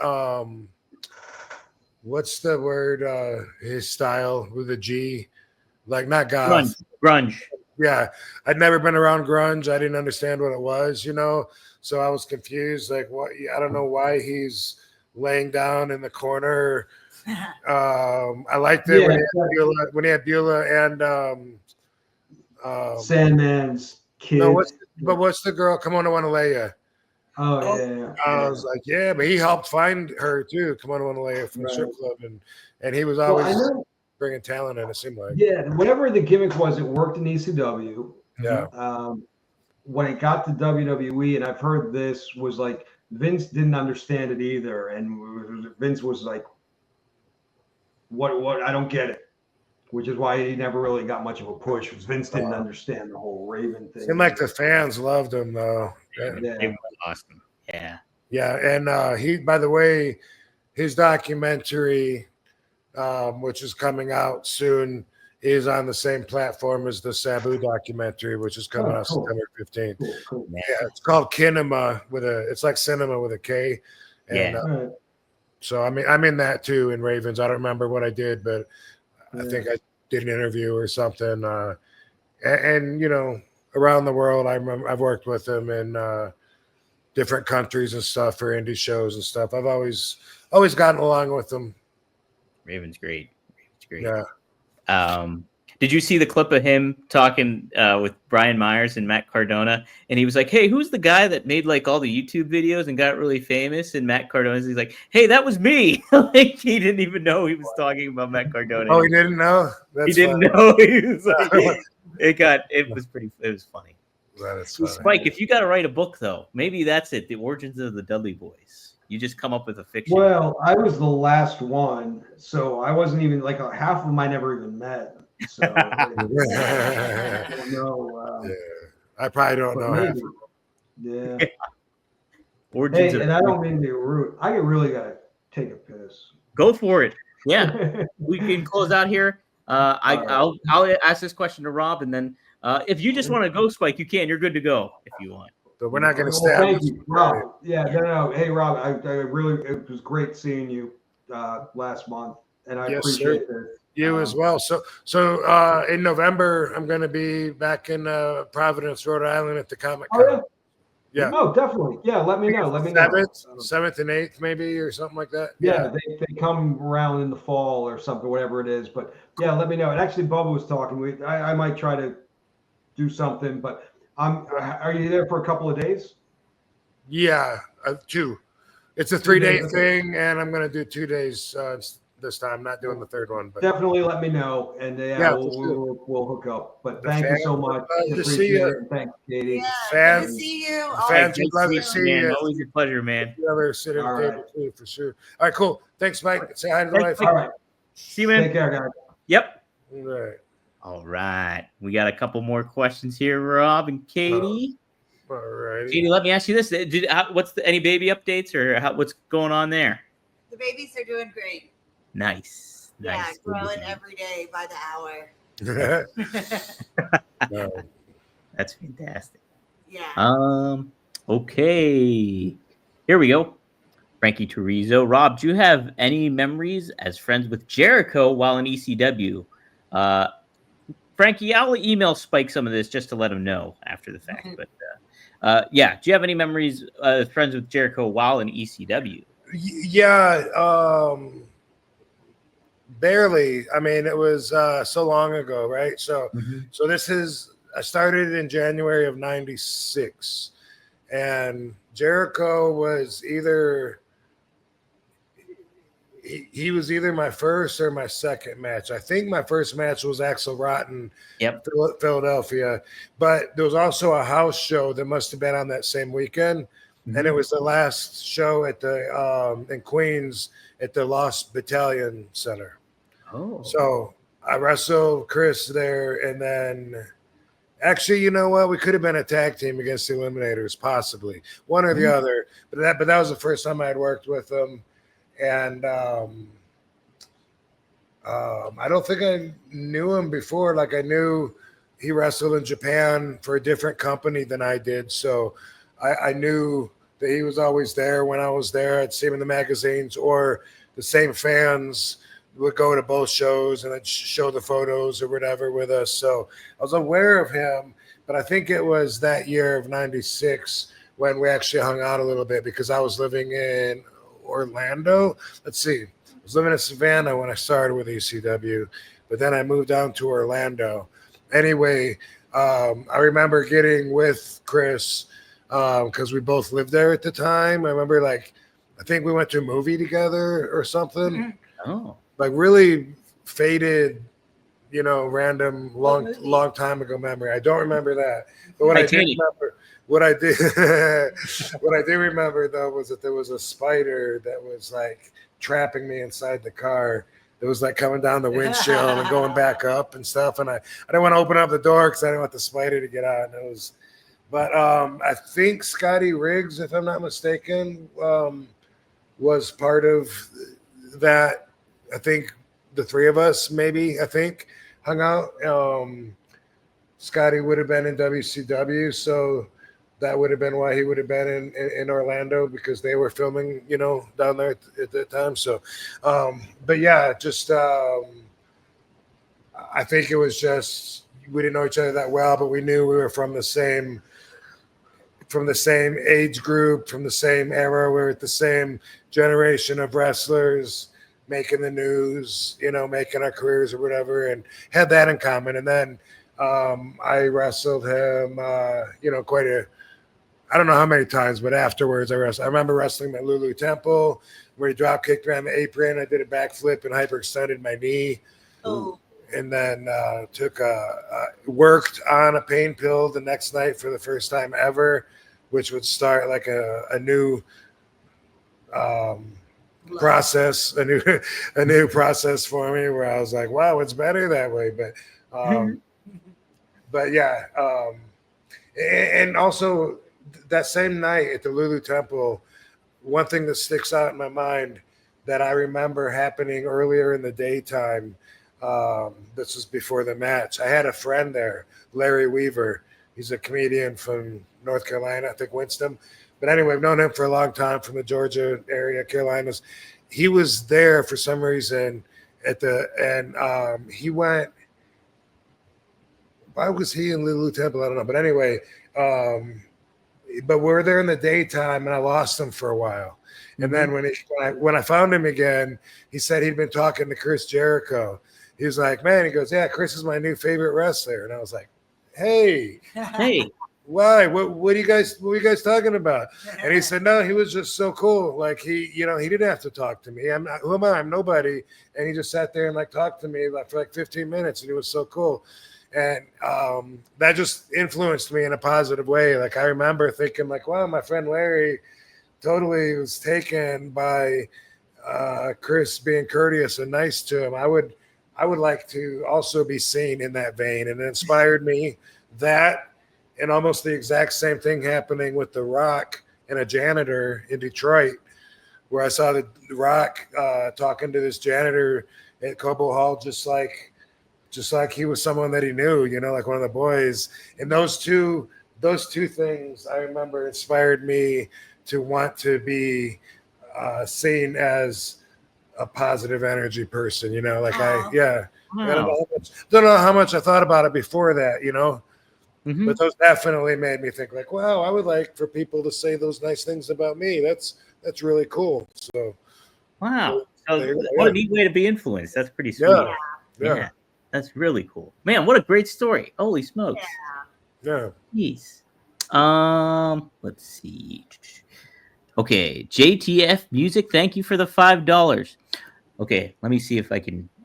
what's the word, his style with a G, like not goth. Grunge. Yeah, I'd never been around grunge. I didn't understand what it was, so I was confused. Like, what? I don't know why he's laying down in the corner. I liked it when he had Beulah and Sandman's kid. No, what's the girl? Come on, I want to lay you. Oh yeah. I was like, yeah, but he helped find her too. Come on, I want to lay you from the strip club, and he was always bringing talent in. It seemed like. Yeah, whatever the gimmick was, it worked in ECW. Yeah. When it got to WWE, and I've heard this was like Vince didn't understand it either, and Vince was like, What I don't get it. Which is why he never really got much of a push. Because Vince didn't understand the whole Raven thing. Seemed like the fans loved him though. It was awesome. Yeah. Yeah, and he, by the way, his documentary, which is coming out soon, is on the same platform as the Sabu documentary, which is coming out September 15th. Cool. Yeah, it's called Kinema it's like cinema with a K. And so I'm in that too in Ravens. I don't remember what I did, but I think I did an interview or something. And you know, around the world, I've worked with him in different countries and stuff for indie shows and stuff. I've always gotten along with him. Raven's great. Yeah. Did you see the clip of him talking with Brian Myers and Matt Cardona? And he was like, "Hey, who's the guy that made like all the YouTube videos and got really famous?" And Matt Cardona, he's like, "Hey, that was me." Like he didn't even know he was talking about Matt Cardona. Oh, he didn't know. He didn't know. He was like, it was funny. That is funny. Spike, if you got to write a book though, maybe that's it. The origins of the Dudley Boys. You just come up with a fiction. Well, I was the last one, so I wasn't even like half of them I never even met. So I don't know. I probably don't know half of them. Yeah. Origins and I don't mean to be rude. I really gotta take a piss. Go for it. Yeah, we can close out here. I'll ask this question to Rob, and then if you just want to go, Spike, you can. You're good to go if you want. But we're not going to Well, stab. thank you, Rob. Yeah, no. Hey, Rob, I really it was great seeing you last month, and I appreciate it. You as well. So in November, I'm going to be back in Providence, Rhode Island at the Comic Con. Oh, yeah. Oh, definitely. Yeah, let me know. 7th and 8th, maybe, or something like that. Yeah, they come around in the fall or something, whatever it is. But yeah, let me know. And actually, Bubba was talking. I might try to do something, but are you there for a couple of days? Yeah, 2. It's a 3-day thing, and I'm going to do 2 days this time. Not doing the third one, but definitely let me know, and we'll hook up. But thank you so much. Good to see you. Thanks, Katie. Good to see you. Fans would love to see you. Always a pleasure, man. Sit at the table too, for sure. All right, cool. Thanks, Mike. Say hi to the wife. All right. See you, man. Take care, guys. Yep. All right. All right. We got a couple more questions here, Rob and Katie. All right. Katie, let me ask you this: what's any baby updates or what's going on there? The babies are doing great. Nice. Yeah, growing every day by the hour. That's fantastic. Yeah. Okay. Here we go. Frankie Turizo. Rob, do you have any memories as friends with Jericho while in ECW? Frankie, I'll email Spike some of this just to let him know after the fact. But yeah, do you have any memories as friends with Jericho while in ECW? Yeah, barely. I mean, it was so long ago, right? So I started in January of '96, and Jericho was either he was either my first or my second match. I think my first match was Axel Rotten, Philadelphia, but there was also a house show that must have been on that same weekend. And it was the last show at the in Queens at the Lost Battalion Center. Oh, so I wrestled Chris there, and then actually, you know what? We could have been a tag team against the Eliminators, possibly one or the other. But that was the first time I had worked with them, and I don't think I knew him before. Like I knew he wrestled in Japan for a different company than I did, so I knew that he was always there when I was there. I'd see him in the magazines, or the same fans would go to both shows and I'd show the photos or whatever with us. So I was aware of him, but I think it was that year of '96 when we actually hung out a little bit because I was living in Orlando. Let's see. I was living in Savannah when I started with ECW, but then I moved down to Orlando. Anyway, I remember getting with Chris because we both lived there at the time. I remember, I think we went to a movie together or something. Oh, like really faded, random long time ago memory. I don't remember that, but what I did remember though was that there was a spider that was like trapping me inside the car that was like coming down the windshield and going back up and stuff. And I didn't want to open up the door because I didn't want the spider to get out. And it was, but I think Scotty Riggs, if I'm not mistaken, was part of that. I think the three of us maybe, I think, hung out. Scotty would have been in WCW, so that would have been why he would have been in Orlando, because they were filming, down there at that time. So, but yeah, just I think it was just we didn't know each other that well, but we knew we were from the same age group, from the same era. We were at the same generation of wrestlers making the news, making our careers or whatever, and had that in common. And then I wrestled him, I don't know how many times, but afterwards I remember wrestling him at Lulu Temple where he drop kicked me on the apron. I did a backflip and hyperextended my knee. Oh. And then worked on a pain pill the next night for the first time ever, which would start like a new process, a new process for me, where I was like, wow, it's better that way. But yeah, and also that same night at the Lulu Temple, one thing that sticks out in my mind that I remember happening earlier in the daytime, this was before the match. I had a friend there, Larry Weaver. He's a comedian from North Carolina, I think Winston. But anyway, I've known him for a long time, from the Georgia area, Carolinas. He was there for some reason he went. Why was he in Lulu Temple? I don't know. But anyway, but we're there in the daytime, and I lost him for a while. And then when I found him again, he said he'd been talking to Chris Jericho. He was like, man, he goes, yeah, Chris is my new favorite wrestler. And I was like, hey. Why? What are you guys talking about? And he said, no, he was just so cool. Like he didn't have to talk to me. Who am I? I'm nobody. And he just sat there and talked to me for 15 minutes, and he was so cool. And that just influenced me in a positive way. Like I remember thinking wow, my friend Larry totally was taken by Chris being courteous and nice to him. I would like to also be seen in that vein, and it inspired me. That and almost the exact same thing happening with The Rock and a janitor in Detroit, where I saw The Rock talking to this janitor at Cobo Hall, just like he was someone that he knew, like one of the boys. And those two things I remember inspired me to want to be seen as a positive energy person, Wow. I don't know how much I thought about it before that, Mm-hmm. But those definitely made me think wow, I would like for people to say those nice things about me. That's really cool. So, wow. What a neat way to be influenced. That's pretty sweet. Yeah. That's really cool. Man, what a great story. Holy smokes. Yeah. Jeez. Let's see. Okay, JTF Music, thank you for the $5. Okay, let me see if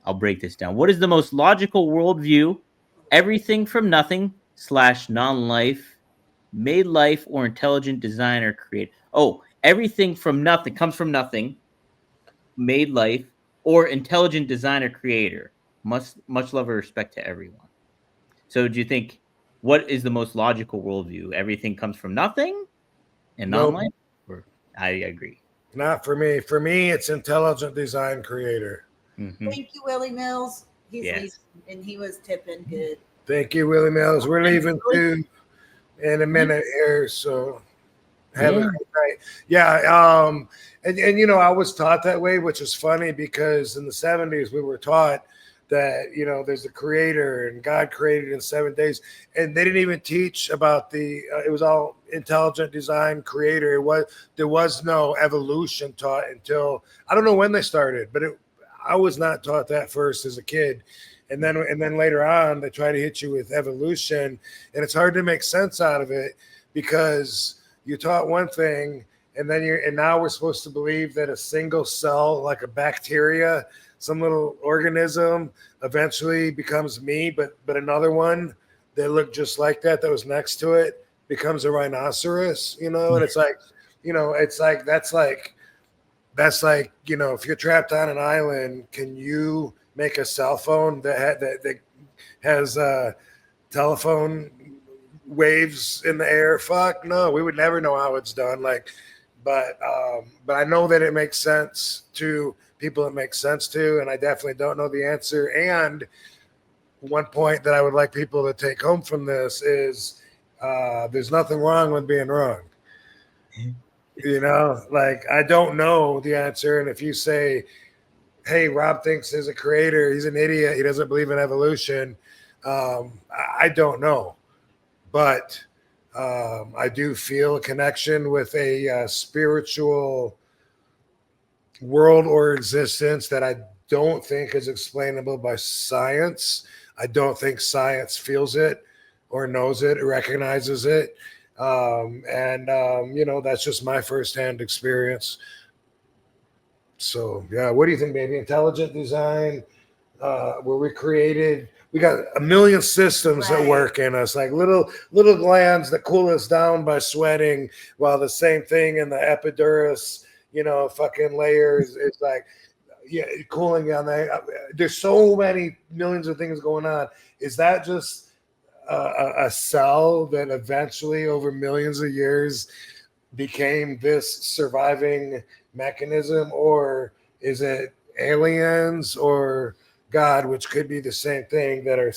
I'll break this down. What is the most logical worldview? Everything from nothing / non-life, made life, or intelligent design or create? Oh, everything from nothing comes from nothing, made life, or intelligent designer creator. Much love and respect to everyone. So do you think, what is the most logical worldview? Everything comes from nothing and non-life? Or I agree. Not for me. For me, it's intelligent design creator. Mm-hmm. Thank you, Willie Mills. He's leaving, and he was tipping good. Thank you, Willie Mills. We're leaving too in a minute here, so have a great night. Yeah, and I was taught that way, which is funny because in the 70s we were taught that there's a creator and God created in 7 days, and they didn't even teach about it was all intelligent design creator. There was no evolution taught until I don't know when they started, but I was not taught that first as a kid. And then later on, they try to hit you with evolution, and it's hard to make sense out of it because you taught one thing, and now we're supposed to believe that a single cell, like a bacteria, some little organism, eventually becomes me, but another one that looked just like that was next to it becomes a rhinoceros, and it's like, that's like that's like, if you're trapped on an island, can you make a cell phone that has telephone waves in the air? Fuck no, we would never know how it's done. But I know that it makes sense to people it makes sense to, and I definitely don't know the answer. And one point that I would like people to take home from this is there's nothing wrong with being wrong. I don't know the answer. And if you say, hey, Rob thinks there's a creator, he's an idiot, he doesn't believe in evolution, I don't know. But I do feel a connection with a spiritual world or existence that I don't think is explainable by science. I don't think science feels it or knows it or recognizes it. That's just my firsthand experience. So, yeah, what do you think, baby? Intelligent design, where we got a million systems that work in us, like little glands that cool us down by sweating, while the same thing in the epidural, fucking layers, it's like, cooling down there. There's so many millions of things going on. Is that just a cell that eventually over millions of years became this surviving mechanism, or is it aliens or God, which could be the same thing, that are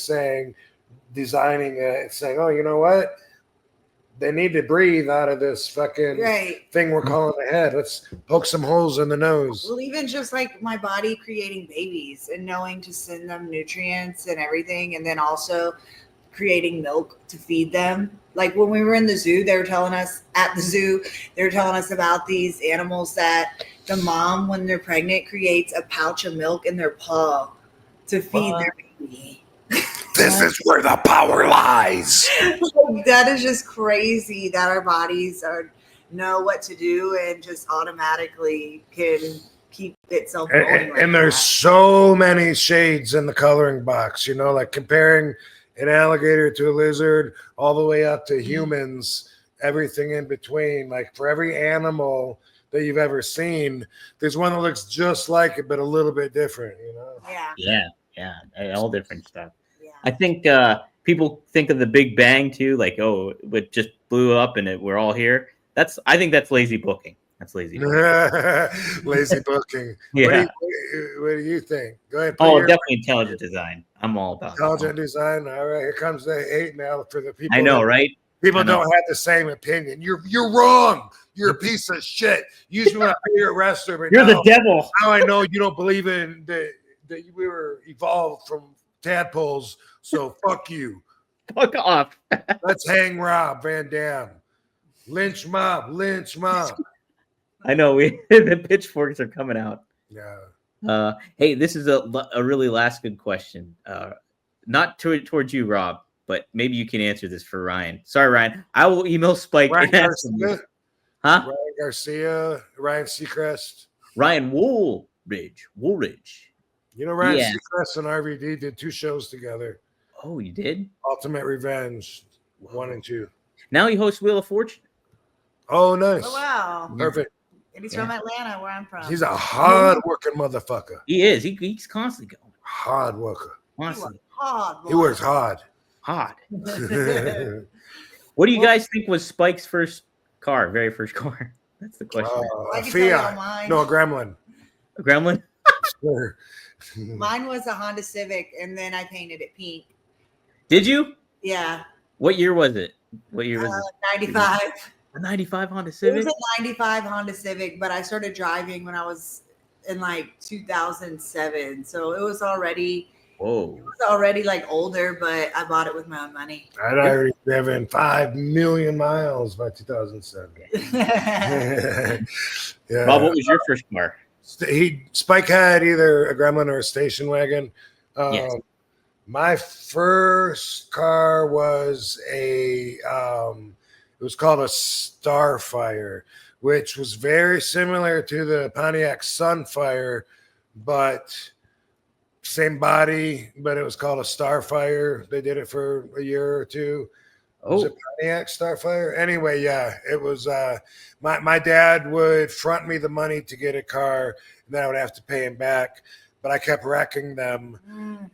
designing it, saying, oh, you know what? They need to breathe out of this fucking thing we're calling the head. Let's poke some holes in the nose. Well, even just like my body creating babies and knowing to send them nutrients and everything, and then also creating milk to feed them. Like when we were in the zoo, they were telling us about these animals that the mom, when they're pregnant, creates a pouch of milk in their paw to feed their baby. This is where the power lies. That is just crazy that our bodies know what to do and just automatically can keep itself going. And there's so many shades in the coloring box, like comparing an alligator to a lizard all the way up to humans, everything in between. Like for every animal that you've ever seen, there's one that looks just like it, but a little bit different, Yeah, all different stuff. Yeah. I think people think of the Big Bang too, like, oh, it just blew up and we're all here. I think that's lazy booking. That's lazy booking. Lazy booking. Yeah. What do you think? Go ahead. Definitely intelligent design. I'm all about intelligent design. All right, here comes the hate now for the people. I know, right? People don't have the same opinion. You're wrong. You're a piece of shit. Usually my favorite wrestler, but you're the devil. Now I know you don't believe in that we were evolved from tadpoles. So fuck you. Fuck off. Let's hang Rob Van Dam. Lynch mob. I know the pitchforks are coming out. Yeah. Hey, this is a really last good question. Not towards you, Rob, but maybe you can answer this for Ryan. Sorry, Ryan. I will email Spike. Ryan Garcia? Huh? Ryan Garcia, Ryan Seacrest. Ryan Woolridge. Ryan Seacrest and RVD did 2 shows together. Oh, you did? Ultimate Revenge 1 and 2. Now he hosts Wheel of Fortune. Oh, nice. Oh, wow. Perfect. And he's from Atlanta, where I'm from. He's a hard-working motherfucker. He is. He's constantly going. Hard worker. Constantly. He works hard. Hard. What do you guys think was Spike's very first car? That's the question. A Fiat. No, a Gremlin. A Gremlin? Sure. Mine was a Honda Civic, and then I painted it pink. Did you? Yeah. What year was it? 95. A 95 Honda It Civic? was a 95 Honda Civic, but I started driving when I was in 2007. So it was already older, but I bought it with my own money. I'd already driven 5 million miles by 2007. Yeah. Bob, what was your first car? Spike had either a Gremlin or a station wagon. Yes. My first car was it was called a Starfire, which was very similar to the Pontiac Sunfire, but same body, but it was called a Starfire. They did it for a year or two. Was Oh, it Pontiac Starfire? Anyway, yeah, it was. My dad would front me the money to get a car, and then I would have to pay him back. But I kept wrecking them,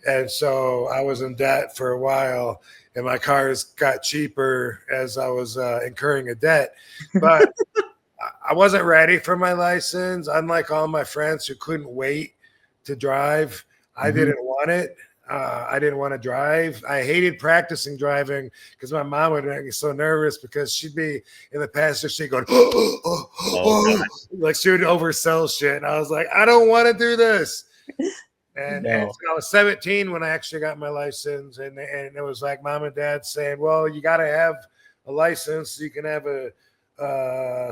and so I was in debt for a while. And my cars got cheaper as I was incurring a debt. But I wasn't ready for my license. Unlike all my friends who couldn't wait to drive, I didn't want it. I didn't want to drive. I hated practicing driving because my mom would make me so nervous because she'd be in the passenger seat going, like she would oversell shit. And I was like, I don't want to do this. And so I was 17 when I actually got my license. And it was like mom and dad saying, well, you got to have a license so you can have so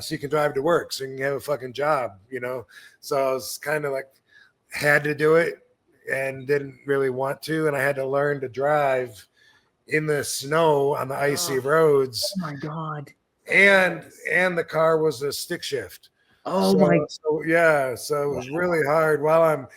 you can drive to work, so you can have a fucking job, you know? So I was kind of like, had to do it and didn't really want to. And I had to learn to drive in the snow on the icy roads. Oh my God. And the car was a stick shift. Oh So it was really hard while I'm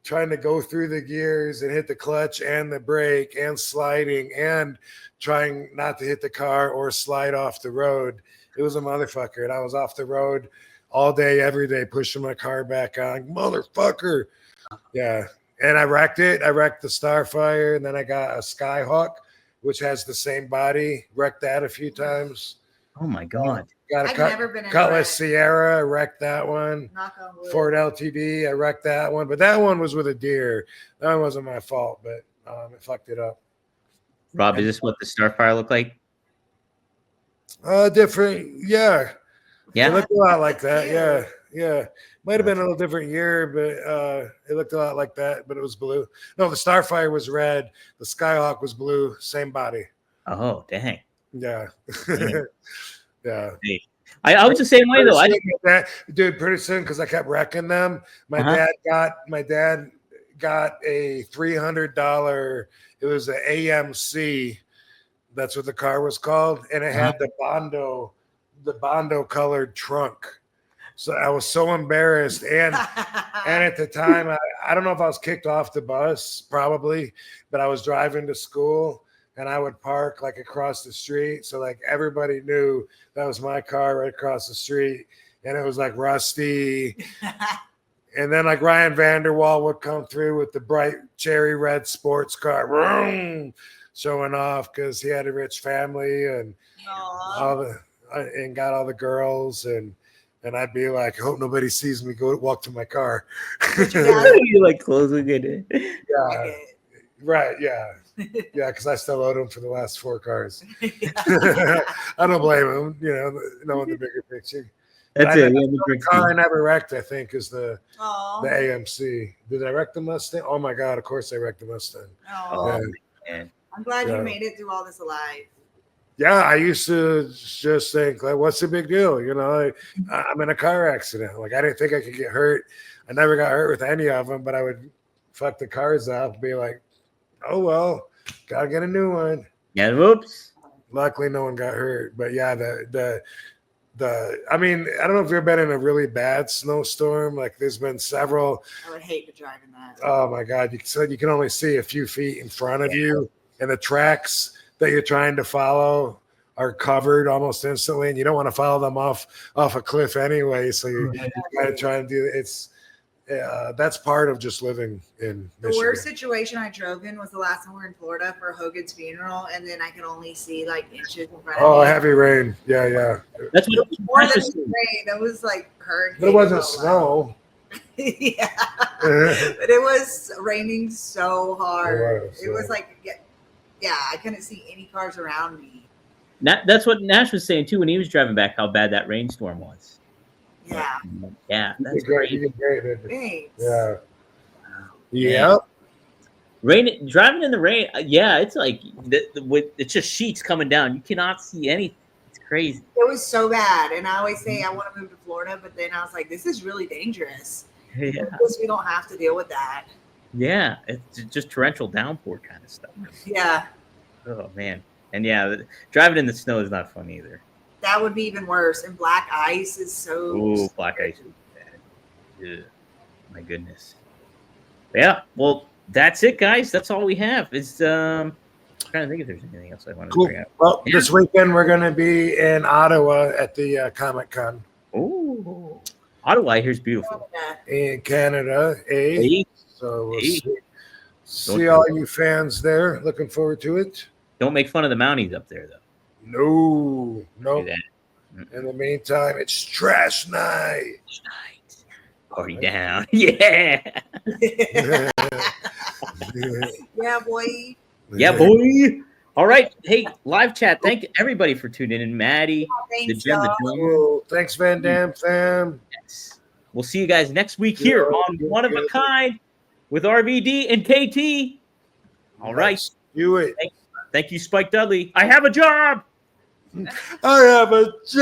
trying to go through the gears and hit the clutch and the brake and sliding and trying not to hit the car or slide off the road. It was a motherfucker. And I was off the road all day, every day, pushing my car back on. Motherfucker. Yeah. And I wrecked it. I wrecked the Starfire, and then I got a Skyhawk, which has the same body. Wrecked that a few times. Oh my God. Got I've never been in a Cutlass wreck. Sierra. I wrecked that one. Knock on wood. Ford LTD. I wrecked that one, but that one was with a deer. That one wasn't my fault, but it fucked it up. Rob, is this what the Starfire looked like? Different. Yeah. Yeah. It looked a lot like that. Yeah. Might have been a little different year, but it looked a lot like that, but it was blue. No, the Starfire was red. The Skyhawk was blue. Same body. Oh, dang. Yeah. Dang. Yeah. I was the same way though. I didn't. Dude, pretty soon, because I kept wrecking them. My dad got a $300. It was an AMC. That's what the car was called, and it had the Bondo colored trunk. So I was so embarrassed, and at the time, I don't know if I was kicked off the bus, probably, but I was driving to school, and I would park like across the street, so like everybody knew that was my car right across the street, and it was like rusty. And then like Ryan Vanderwall would come through with the bright cherry red sports car, vroom, showing off because he had a rich family and got all the girls, and I'd be like, I hope nobody sees me walk to my car. You like closing it in. Yeah. Right, yeah. Yeah, because I still owed him for the last 4 cars. I don't blame him, knowing the bigger picture. That's it. it. The car I never wrecked, I think, is the AMC. Did I wreck the Mustang? Oh my God, of course I wrecked the Mustang. Oh, man. I'm glad you made it through all this alive. Yeah, I used to just think, like, what's the big deal? I'm in a car accident. Like, I didn't think I could get hurt. I never got hurt with any of them, but I would fuck the cars up and be like, oh, well, gotta get a new one. Yeah, whoops. Luckily, no one got hurt. But yeah, I mean, I don't know if you've ever been in a really bad snowstorm. Like, there's been several. I would hate to drive in that. Oh my God, you can only see a few feet in front of you, and the tracks that you're trying to follow are covered almost instantly, and you don't want to follow them off a cliff anyway. So you got to try and do it. That's part of just living in Michigan. The worst situation I drove in was the last time we were in Florida for Hogan's funeral, and then I could only see like inches in front of me. Oh, heavy rain. Yeah. That's what More than rain. It was like hurricane. But it wasn't snow. Yeah. But it was raining so hard. It was like, I couldn't see any cars around me. That's what Nash was saying too when he was driving back, how bad that rainstorm was. Yeah. Yeah, that's great. You did great. Thanks. Yeah. Wow. Yeah. Driving in the rain. Yeah, it's like it's just sheets coming down. You cannot see anything. It's crazy. It was so bad, and I always say I want to move to Florida, but then I was like, this is really dangerous. Yeah. Because we don't have to deal with that. Yeah, it's just torrential downpour kind of stuff. Yeah. Oh man, and driving in the snow is not fun either. That would be even worse. And black ice is so. Ooh, black ice is bad. Ugh. My goodness. Yeah. Well, that's it, guys. That's all we have. It's trying to think if there's anything else I wanted Cool. to bring up. Well, Yeah. this weekend we're going to be in Ottawa at the Comic Con Oh, Ottawa here's beautiful. in Canada. Hey, So we'll Hey. see all you fans there. Looking forward to it. don't make fun of the Mounties up there, though. No, Do no. that. In the meantime, it's trash night. Party down. Yeah. Yeah, boy. Yeah, boy. All right. Hey, live chat. Thank everybody for tuning in. Maddie, the Thanks, Jim, the y'all. Junior. Cool. Thanks, Van Dam fam. Yes. We'll see you guys next week here Yeah, on good, One of a good. Kind with RVD and KT. All right. Let's do it. Thank you, Spike Dudley. I have a job. I have a job.